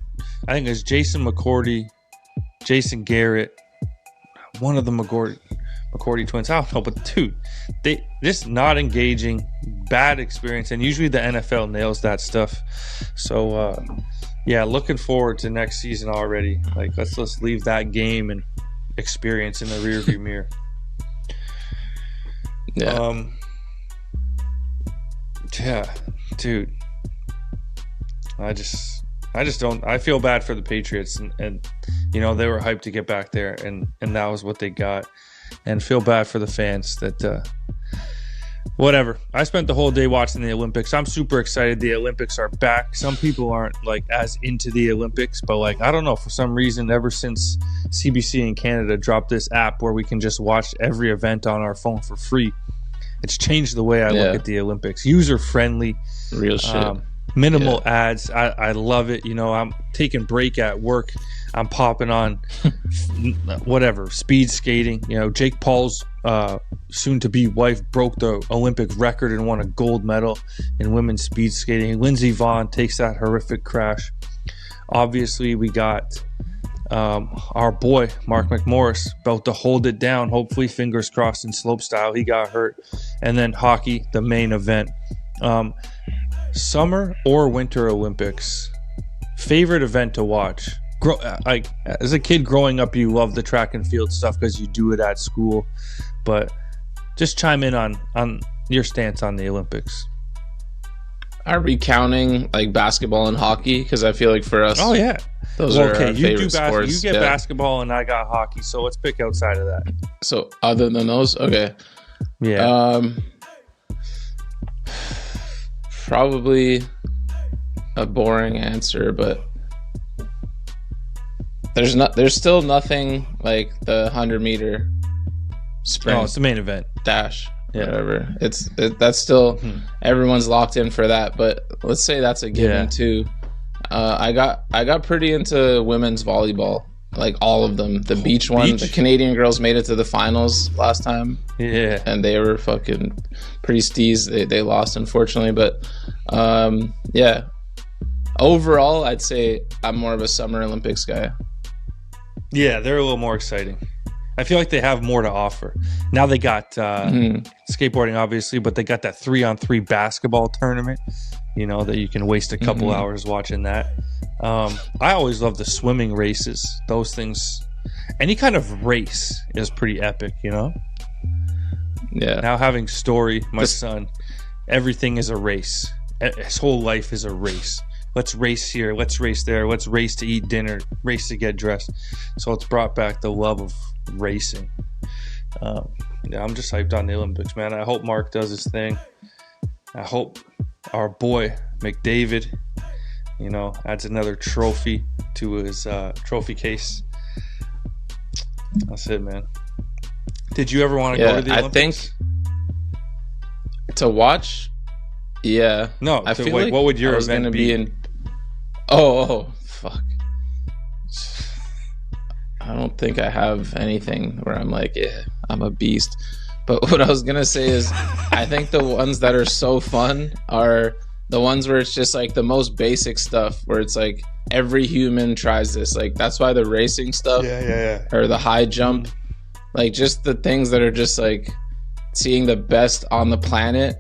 I think it was Jason McCourty, Jason Garrett, one of the McCourty twins. I don't know, but dude, they just not engaging, bad experience, and usually the NFL nails that stuff. So yeah, looking forward to next season already. Like, let's just leave that game and experience in the rearview mirror. Yeah. Yeah, dude. I just don't. I feel bad for the Patriots, and you know, they were hyped to get back there, and that was what they got. And feel bad for the fans that whatever. I spent the whole day watching the Olympics. I'm super excited the Olympics are back. Some people aren't like as into the Olympics, but like, I don't know, for some reason, ever since CBC in Canada dropped this app where we can just watch every event on our phone for free, it's changed the way I look at the Olympics. User friendly, real shit. Minimal ads. I love it. You know, I'm taking break at work. I'm popping on whatever, speed skating. You know, Jake Paul's soon-to-be wife broke the Olympic record and won a gold medal in women's speed skating. Lindsey Vonn takes that horrific crash. Obviously, we got our boy, Mark McMorris, about to hold it down. Hopefully, fingers crossed, in slopestyle. He got hurt. And then hockey, the main event. Summer or Winter Olympics, favorite event to watch? Like, as a kid growing up, you love the track and field stuff because you do it at school, but just chime in on your stance on the Olympics. Are we counting like basketball and hockey? Because I feel like for us, those are our favorite sports. You get basketball and I got hockey, so let's pick outside of that. So other than those, okay, probably a boring answer, but there's still nothing like the 100-meter sprint. Oh, it's the main event. Dash. Yeah. Whatever. That's still everyone's locked in for that, but let's say that's a given too. I got pretty into women's volleyball. Like all of them. The beach one, the Canadian girls made it to the finals last time. Yeah. And they were fucking pretty steez. They lost, unfortunately. But yeah. Overall, I'd say I'm more of a Summer Olympics guy. Yeah, they're a little more exciting. I feel like they have more to offer. Now they got skateboarding, obviously, but they got that 3-on-3 basketball tournament, you know, that you can waste a couple hours watching that. I always love the swimming races. Those things, any kind of race is pretty epic, you know? Yeah. Now having Story, my son, everything is a race. His whole life is a race. Let's race here. Let's race there. Let's race to eat dinner. Race to get dressed. So it's brought back the love of racing. Yeah, I'm just hyped on the Olympics, man. I hope Mark does his thing. I hope our boy McDavid, adds another trophy to his trophy case. That's it, man. Did you ever want to go to the Olympics? I think to watch. Yeah. No. I feel like what would your event be? In. Oh, fuck. I don't think I have anything where I'm like, yeah, I'm a beast. But what I was gonna say is, I think the ones that are so fun are the ones where it's just like the most basic stuff, where it's like every human tries this. Like that's why the racing stuff, or the high jump, like just the things that are just like seeing the best on the planet.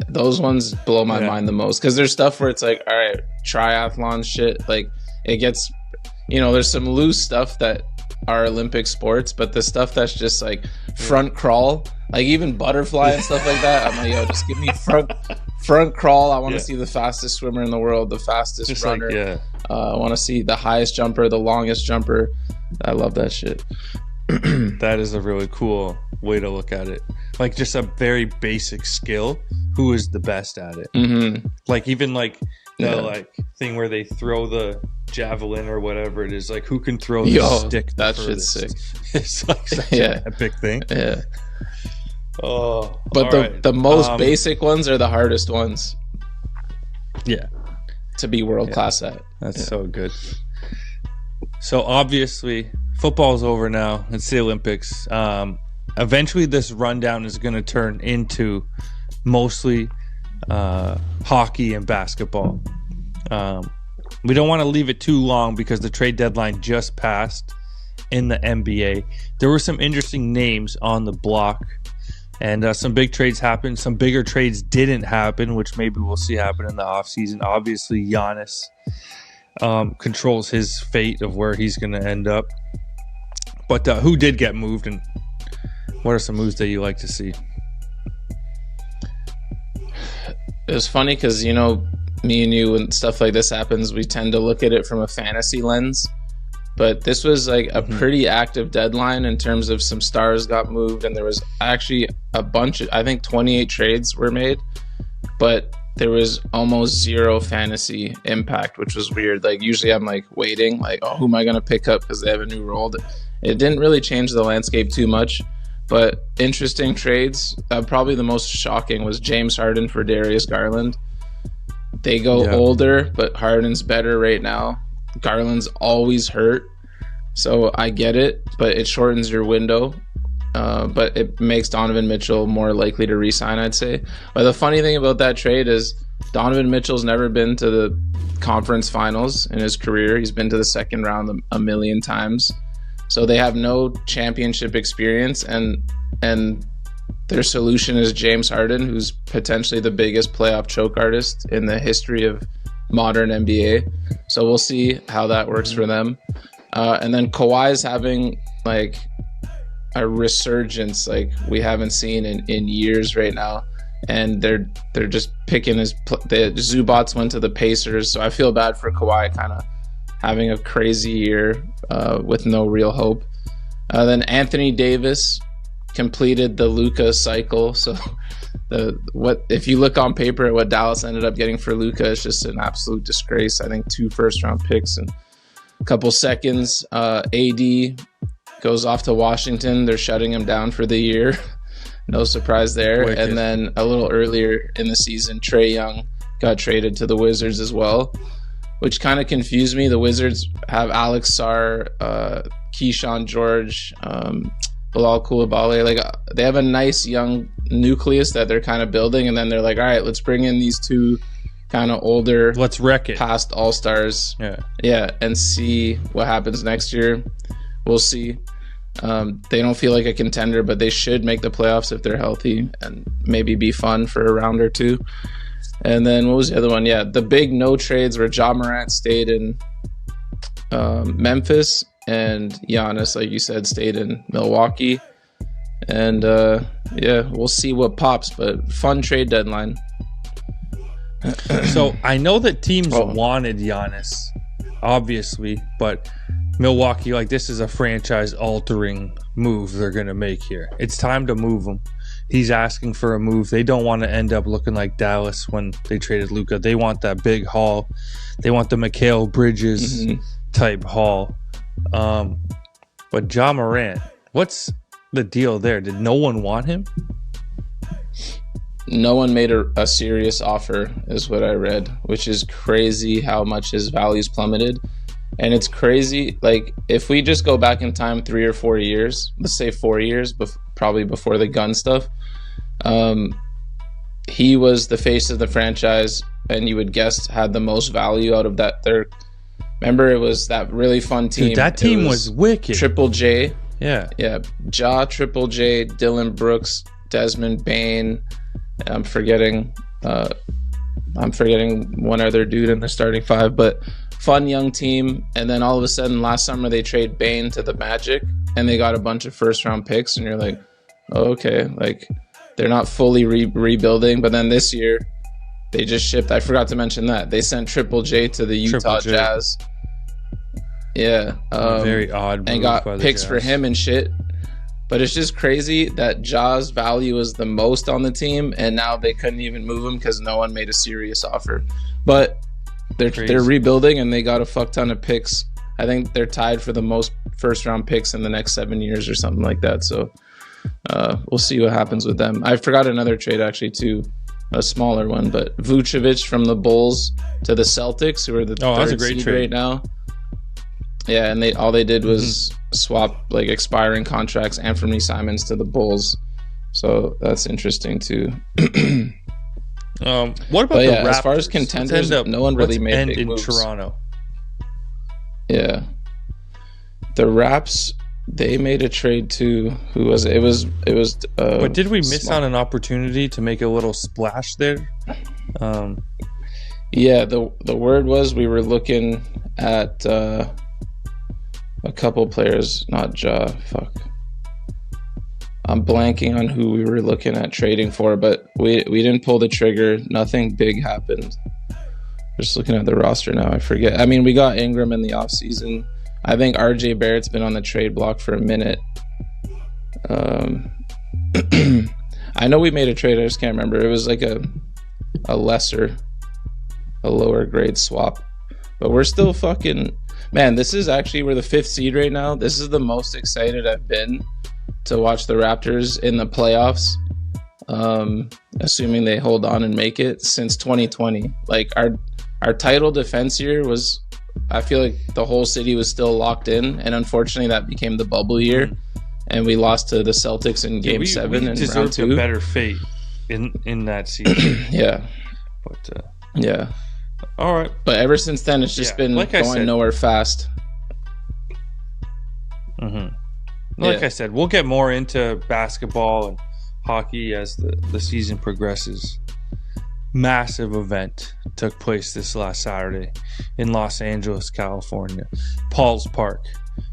Those ones blow my mind the most, because there's stuff where it's like, all right, triathlon shit, like it gets, there's some loose stuff that are Olympic sports, but the stuff that's just like front crawl, like even butterfly and stuff like that, I'm like, yo, just give me front crawl. I want to see the fastest swimmer in the world, the fastest just runner. I want to see the highest jumper, the longest jumper. I love that shit. That is a really cool way to look at it. Like just a very basic skill. Who is the best at it? Mm-hmm. Like even like the like thing where they throw the javelin or whatever it is. Like who can throw the stick? That shit's sick. It's like such an epic thing. Yeah. Oh, but the most basic ones are the hardest ones. Yeah. To be world class at. That's so good. So obviously, football's over now. It's the Olympics. Eventually, this rundown is going to turn into mostly hockey and basketball. We don't want to leave it too long because the trade deadline just passed in the NBA. There were some interesting names on the block, and some big trades happened. Some bigger trades didn't happen, which maybe we'll see happen in the offseason. Obviously, Giannis controls his fate of where he's going to end up. But who did get moved, and what are some moves that you like to see? It was funny because, me and you, when stuff like this happens, we tend to look at it from a fantasy lens. But this was like a pretty active deadline in terms of some stars got moved, and there was actually a bunch of, I think 28 trades were made, but there was almost zero fantasy impact, which was weird. Like usually I'm like waiting, like, oh, who am I going to pick up because they have a new role? It didn't really change the landscape too much, but interesting trades. Probably the most shocking was James Harden for Darius Garland. They go older, but Harden's better right now. Garland's always hurt, so I get it, but it shortens your window. But it makes Donovan Mitchell more likely to re-sign, I'd say. But the funny thing about that trade is Donovan Mitchell's never been to the conference finals in his career. He's been to the second round a million times. So they have no championship experience, and their solution is James Harden, who's potentially the biggest playoff choke artist in the history of modern NBA. So we'll see how that works for them. And then Kawhi's having like a resurgence like we haven't seen in years right now, and they're just picking the Zubats went to the Pacers, so I feel bad for Kawhi kind of having a crazy year with no real hope. Then Anthony Davis completed the Luka cycle, so if you look on paper at what Dallas ended up getting for Luka, it's just an absolute disgrace. I think 2 first-round picks and a couple seconds. AD goes off to Washington. They're shutting him down for the year. No surprise there. Wicked. And then a little earlier in the season, Trae Young got traded to the Wizards as well, which kind of confused me. The Wizards have Alex Sarr, Keyshawn George, Bilal Coulibaly. Like they have a nice young nucleus that they're kind of building, and then they're like, all right, let's bring in these 2 kind of older, let's wreck it, past all-stars, and see what happens next year. We'll see. They don't feel like a contender, but they should make the playoffs if they're healthy and maybe be fun for a round or 2. And then what was the other one? Yeah, the big no trades where Ja Morant stayed in Memphis, and Giannis, like you said, stayed in Milwaukee. And we'll see what pops, but fun trade deadline. So I know that teams Oh. wanted Giannis, obviously, but Milwaukee, like, this is a franchise-altering move they're going to make here. It's time to move him. He's asking for a move. They don't want to end up looking like Dallas when they traded Luka. They want that big haul. They want the Mikal Bridges type haul. But Ja Morant, what's the deal there? Did no one want him? No one made a serious offer, is what I read, which is crazy how much his value's plummeted. And it's crazy, like, if we just go back in time 3 or 4 years, let's say 4 years, probably before the gun stuff, he was the face of the franchise, and you would guess had the most value out of that. Remember, it was that really fun team. Dude, that team was wicked. Triple J. Yeah. Yeah, Ja, Triple J, Dylan Brooks, Desmond Bain. I'm forgetting one other dude in the starting five, but fun young team. And then all of a sudden last summer they trade Bain to the Magic and they got a bunch of first round picks, and you're like, oh, okay, like they're not fully rebuilding. But then this year they just shipped, I forgot to mention that they sent Triple J to the Utah Jazz. Yeah, very odd move, and got by the picks Jazz for him and shit. But it's just crazy that Ja's value is the most on the team, and now they couldn't even move him because no one made a serious offer. But they're rebuilding, and they got a fuck ton of picks. I think they're tied for the most first round picks in the next 7 years or something like that. So we'll see what happens with them. I forgot another trade actually too, a smaller one, but Vucevic from the Bulls to the Celtics, who are the third seed right now. Yeah, and all they did was swap like expiring contracts, Anthony Simons to the Bulls. So that's interesting too. What about the Raptors? As far as contenders, no one really made big moves. Toronto. Yeah, the Raps, they made a trade too. Who was it? It was. But did we miss on an opportunity to make a little splash there? Yeah, the word was we were looking at a couple players, not Ja. Fuck. I'm blanking on who we were looking at trading for, but we didn't pull the trigger. Nothing big happened. Just looking at the roster now, I forget. I mean, we got Ingram in the offseason. I think RJ Barrett's been on the trade block for a minute. I know we made a trade, I just can't remember. It was like a lower grade swap. But we're still fucking... Man, this is actually, we're the 5th seed right now. This is the most excited I've been to watch the Raptors in the playoffs, assuming they hold on and make it, since 2020. Like, our title defense year was, I feel like the whole city was still locked in, and unfortunately that became the bubble year, and we lost to the Celtics in Game 7 in round 2. We deserved a better fate in that season. Yeah. But, yeah. All right. But ever since then, it's just been going nowhere fast. Like I said, we'll get more into basketball and hockey as the season progresses. Massive event took place this last Saturday in Los Angeles, California. Paul's Park,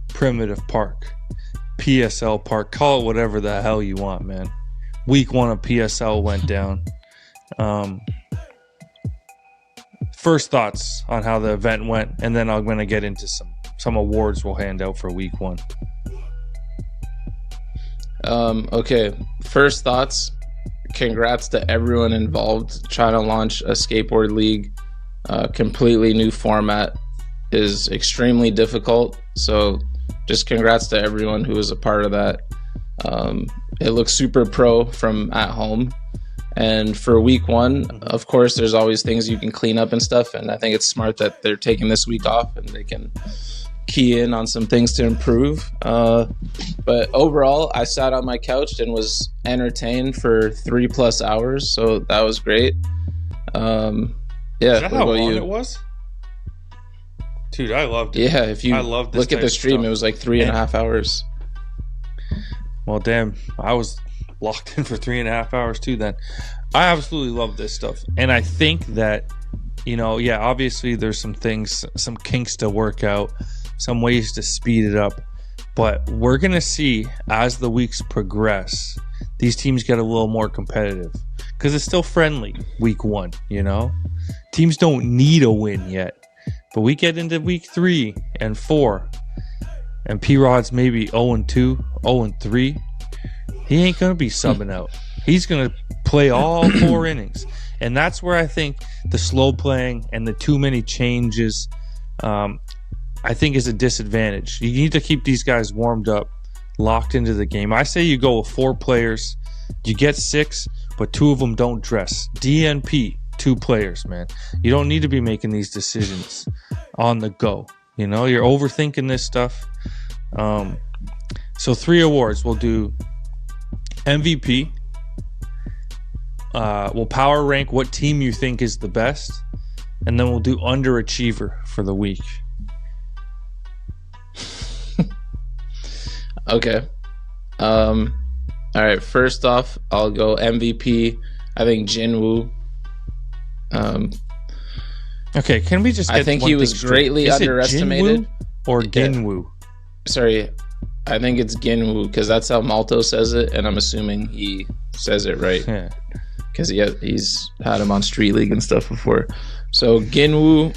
Primitive Park, PSL Park, call it whatever the hell you want, man. Week 1 of PSL went down. First thoughts on how the event went, and then I'm going to get into some awards we'll hand out for week 1. Okay, first thoughts. Congrats to everyone involved trying to launch a skateboard league. Completely new format is extremely difficult, so just congrats to everyone who was a part of that. It looks super pro from at home. And for week 1, of course, there's always things you can clean up and stuff. And I think it's smart that they're taking this week off and they can key in on some things to improve. But overall, I sat on my couch and was entertained for 3+ hours. So that was great. Yeah. Is that how long it was? Dude, I loved it. Yeah, if you look at the stream, it was like 3.5 hours. Well, damn, I was locked in for 3.5 hours too then. I absolutely love this stuff. And I think that, obviously there's some things, some kinks to work out, some ways to speed it up. But we're going to see as the weeks progress, these teams get a little more competitive because it's still friendly week 1, Teams don't need a win yet. But we get into week 3 and 4, and P-Rod's maybe 0-2, 0-3. He ain't going to be subbing out. He's going to play all 4 innings. And that's where I think the slow playing and the too many changes, I think, is a disadvantage. You need to keep these guys warmed up, locked into the game. I say you go with 4 players. You get 6, but 2 of them don't dress. DNP, 2 players, man. You don't need to be making these decisions on the go. You know, you're overthinking this stuff. So 3 awards. We'll do MVP. We'll power rank what team you think is the best. And then we'll do underachiever for the week. Okay. All right. First off, I'll go MVP. I think Jinwoo. Okay, can we just get I think he was greatly underestimated. Jinwoo or Ginwoo? Sorry, I think it's Ginwoo because that's how Malto says it, and I'm assuming he says it right because he's had him on Street League and stuff before. So Ginwoo,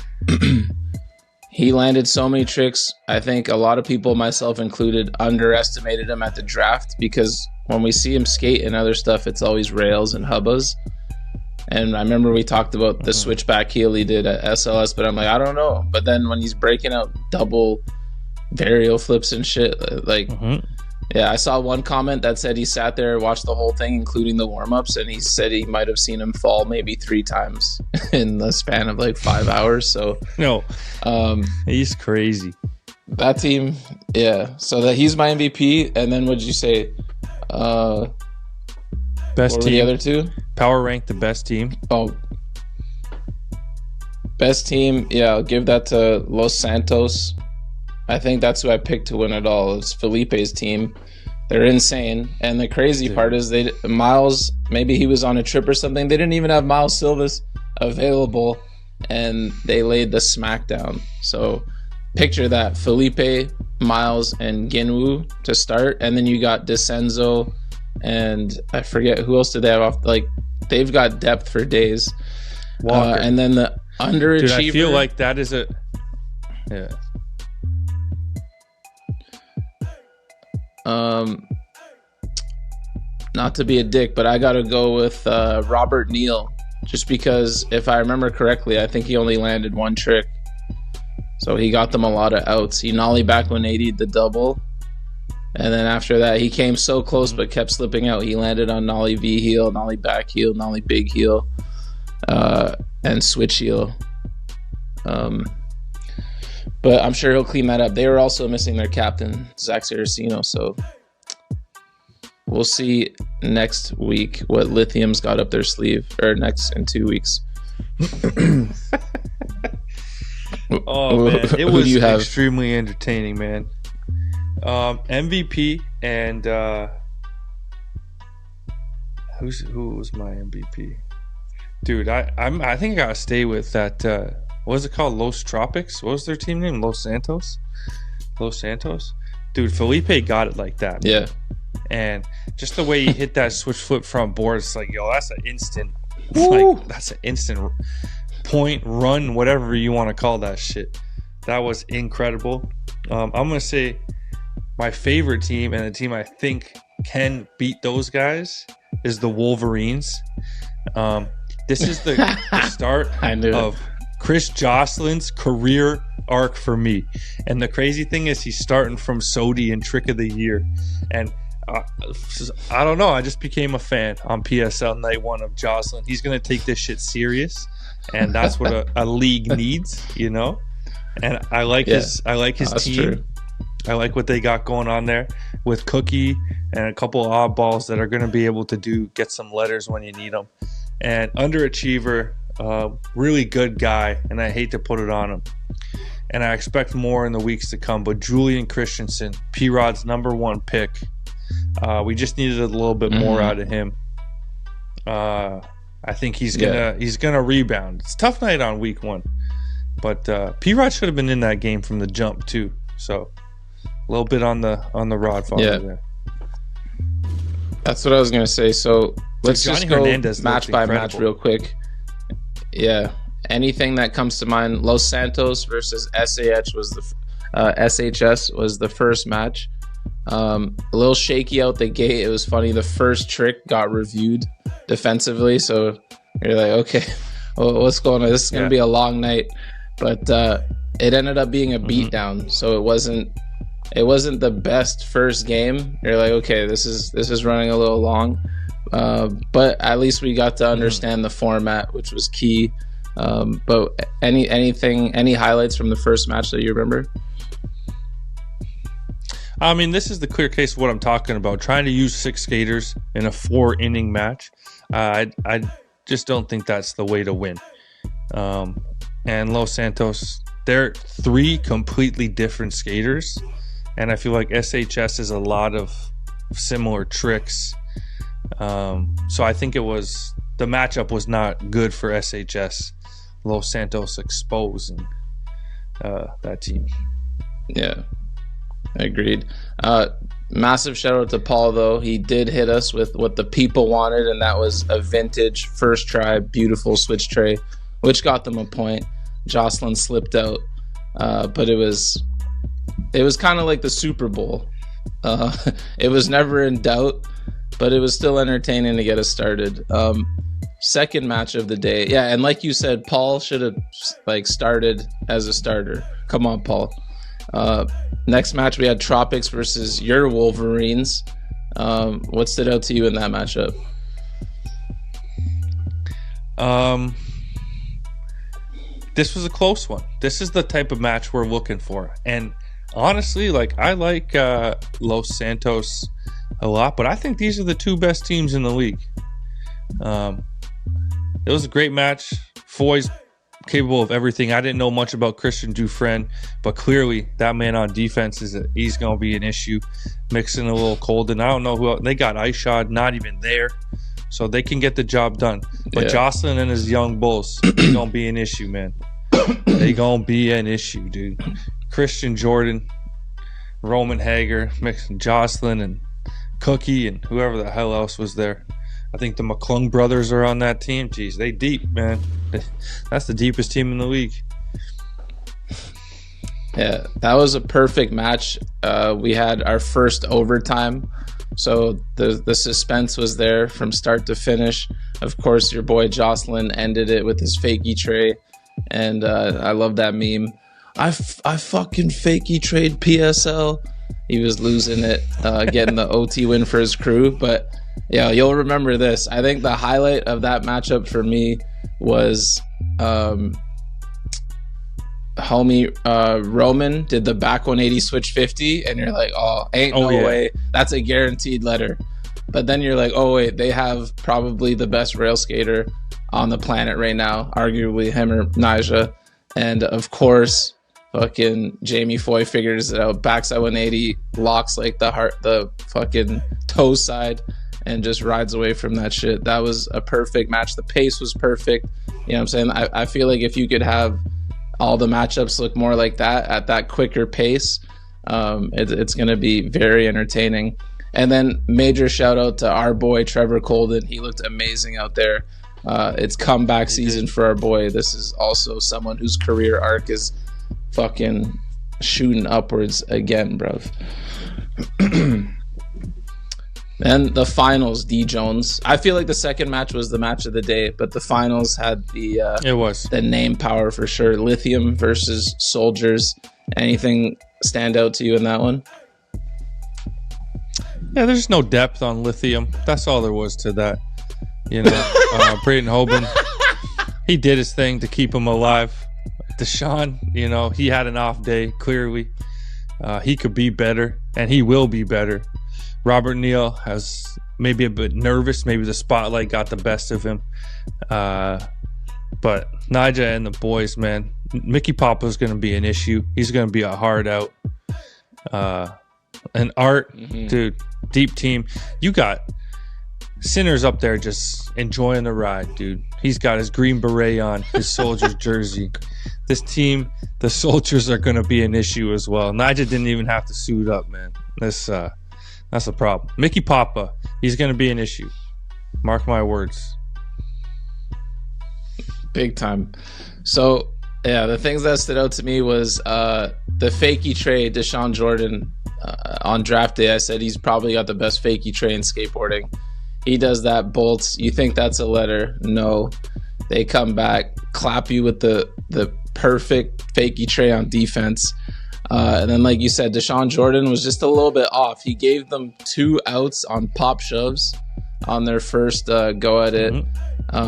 he landed so many tricks. I think a lot of people, myself included, underestimated him at the draft because when we see him skate and other stuff, it's always rails and hubbas. And I remember we talked about the switchback heel he did at SLS, but I'm like, I don't know. But then when he's breaking out double varial flips and shit, like, yeah, I saw one comment that said he sat there and watched the whole thing, including the warm-ups, and he said he might have seen him fall maybe 3 times in the span of like 5 hours. So no, he's crazy. That team, yeah. So that he's my MVP. And then what'd you say? Best what team. Were the other 2? Power rank the best team. Oh, best team. Yeah, I'll give that to Los Santos. I think that's who I picked to win it all. It's Felipe's team. They're insane. And the crazy part is Miles, maybe he was on a trip or something. They didn't even have Miles Silvas available, and they laid the smackdown. So picture that: Felipe, Miles, and Ginwoo to start, and then you got DeCenzo, and I forget who else did they have off. Like, they've got depth for days. And then the underachiever. Dude, I feel like that is not to be a dick, but I gotta go with Robert Neal, just because if I remember correctly, I think he only landed 1 trick, so he got them a lot of outs. He nollie back 180'd the double, and then after that he came so close but kept slipping out. He landed on nollie V heel, nollie back heel, nollie big heel, and switch heel. But I'm sure he'll clean that up. They were also missing their captain, Zach Saraceno, so we'll see next week what Lithium's got up their sleeve, or next in 2 weeks. Oh man, it was extremely entertaining, man. MVP and who was my MVP? Dude, I think I gotta stay with that. What was it called? Los Tropics? What was their team name? Los Santos? Dude, Felipe got it like that. Yeah. And just the way he hit that switch flip front board, it's like, yo, that's an instant. Like, that's an instant point, run, whatever you want to call that shit. That was incredible. I'm gonna say my favorite team, and the team I think can beat those guys, is the Wolverines. This is the start of Chris Jocelyn's career arc for me. And the crazy thing is he's starting from Sodi in Trick of the Year. And I don't know, I just became a fan on PSL night 1 of Jocelyn. He's going to take this shit serious, and that's what a league needs, you know? And I like his team. True. I like what they got going on there with Cookie and a couple of oddballs that are going to be able to get some letters when you need them. And underachiever, really good guy, and I hate to put it on him. And I expect more in the weeks to come. But Julian Christensen, P-Rod's #1 pick. We just needed a little bit more out of him. I think he's gonna rebound. It's a tough night on week 1, but P-Rod should have been in that game from the jump too. So a little bit on the rod father there. That's what I was gonna say. So let's Johnny just go Hernandez match by match real quick. Yeah. Anything that comes to mind? Los Santos versus SHS was the first match. A little shaky out the gate. It was funny. The first trick got reviewed defensively, so you're like, okay, well, what's going on? This is going to be a long night. But it ended up being a beatdown, so it wasn't the best first game. You're like, okay, this is running a little long, but at least we got to understand the format, which was key. But any highlights from the first match that you remember? I mean, this is the clear case of what I'm talking about. Trying to use 6 skaters in a 4-inning match. I just don't think that's the way to win. And Los Santos, they're 3 completely different skaters. And I feel like SHS is a lot of similar tricks. So I think the matchup was not good for SHS. Los Santos exposing that team. Yeah, agreed. Massive shout out to Paul, though. He did hit us with what the people wanted, and that was a vintage first try, beautiful switch tray, which got them a point. Jocelyn slipped out, but it was kind of like the Super Bowl. It was never in doubt, but it was still entertaining to get us started. Second match of the day. Yeah, and like you said, Paul should have started as a starter. Come on, Paul. Next match, we had Tropics versus your Wolverines. What stood out to you in that matchup? This was a close one. This is the type of match we're looking for. And honestly, I like Los Santos a lot, but I think these are the 2 best teams in the league. It was a great match. Foy's capable of everything. I didn't know much about Christian Dufresne, but clearly that man on defense he's going to be an issue. Mixing a little cold, and I don't know who else. They got Ice Shot, not even there, so they can get the job done. But Jocelyn and his young bulls, they going to be an issue, man. They going to be an issue, dude. Christian Jordan, Roman Hager, mixing Jocelyn and Cookie and whoever the hell else was there. I think the McClung brothers are on that team. Jeez, they deep, man. That's the deepest team in the league. Yeah, that was a perfect match. We had our first overtime, so the suspense was there from start to finish. Of course, your boy Jocelyn ended it with his fakie tray, and I love that meme. I fucking fakie trade PSL. He was losing it, getting the OT win for his crew, but yeah, you'll remember this. I think the highlight of that matchup for me was homie Roman did the back 180 switch 50, and you're like, ain't no way. That's a guaranteed letter. But then you're like, oh wait, they have probably the best rail skater on the planet right now, arguably him or Nyjah. And of course, fucking Jamie Foy figures it out, backside 180, locks the fucking toe side, and just rides away from that shit. That was a perfect match. The pace was perfect. You know what I'm saying? I feel like if you could have all the matchups look more like that at that quicker pace, it's going to be very entertaining. And then major shout out to our boy Trevor Colden. He looked amazing out there. It's comeback season for our boy. This is also someone whose career arc is fucking shooting upwards again, bruv. And the finals, D Jones. I feel like the second match was the match of the day, but the finals had the name power for sure. Lithium versus Soldiers. Anything stand out to you in that one? Yeah, there's no depth on Lithium. That's all there was to that. You know, Braden Hoban, he did his thing to keep him alive. Deshaun, you know, he had an off day, clearly. He could be better, and he will be better. Robert Neal has maybe a bit nervous. Maybe the spotlight got the best of him. But Nyjah and the boys, man, Mickey Papa's going to be an issue. He's going to be a hard out. And Art, dude, deep team. You got Sinners up there just enjoying the ride, dude. He's got his green beret on, his Soldiers jersey. This team, the Soldiers are going to be an issue as well. Nyjah didn't even have to suit up, man. That's a problem. Mickey Papa, he's going to be an issue. Mark my words. Big time. So yeah, the things that stood out to me was the fakie tray Deshaun Jordan on draft day. I said he's probably got the best fakie tray in skateboarding. He does that, bolts. You think that's a letter? No. They come back, clap you with the perfect fakie tray on defense. And then, like you said, Deshaun Jordan was just a little bit off. He gave them 2 outs on pop shoves on their first go at it.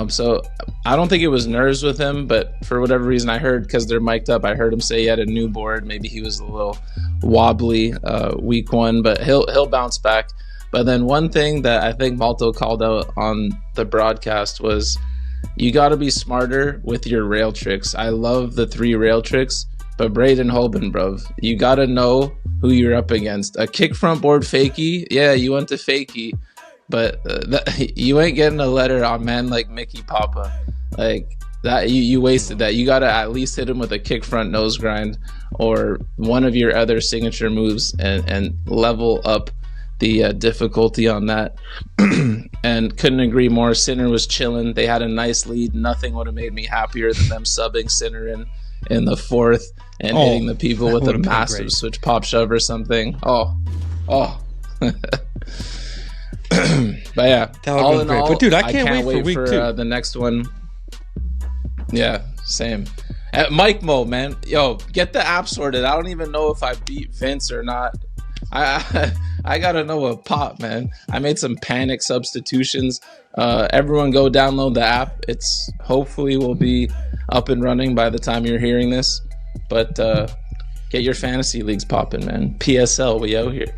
So I don't think it was nerves with him, but for whatever reason, I heard, because they're mic'd up, I heard him say he had a new board. Maybe he was a little wobbly week 1, but he'll bounce back. But then one thing that I think Malto called out on the broadcast was you got to be smarter with your rail tricks. I love the 3 rail tricks, but Braden Holben, bro, you got to know who you're up against. A kick front board fakie, yeah, you went to fakie, but you ain't getting a letter on man like Mickey Papa. Like that, you wasted that. You got to at least hit him with a kick front nose grind or one of your other signature moves and level up the difficulty on that. And couldn't agree more. Sinner was chilling. They had a nice lead. Nothing would have made me happier than them subbing Sinner in the 4th and hitting the people with a massive switch pop shove or something. But yeah, all in all, but dude, I can't wait for week 2. The next one. Yeah, same. Mike Mo, man, yo, get the app sorted. I don't even know if I beat Vince or not. I gotta know what pop, man. I made some panic substitutions. Everyone go download the app. It's hopefully will be up and running by the time you're hearing this. But get your fantasy leagues popping, man. PSL, we out here.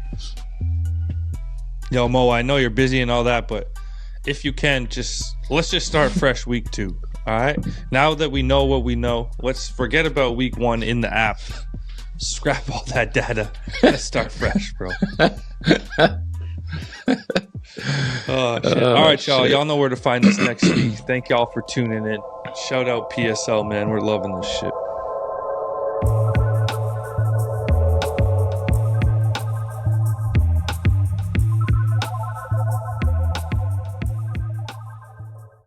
Yo, Mo, I know you're busy and all that, but if you can, let's just start fresh week 2. All right. Now that we know what we know, let's forget about week 1 in the app. Scrap all that data. Let's start fresh, bro. Oh, shit. All right, y'all. Y'all know where to find us next week. Thank y'all for tuning in. Shout out PSL, man. We're loving this shit.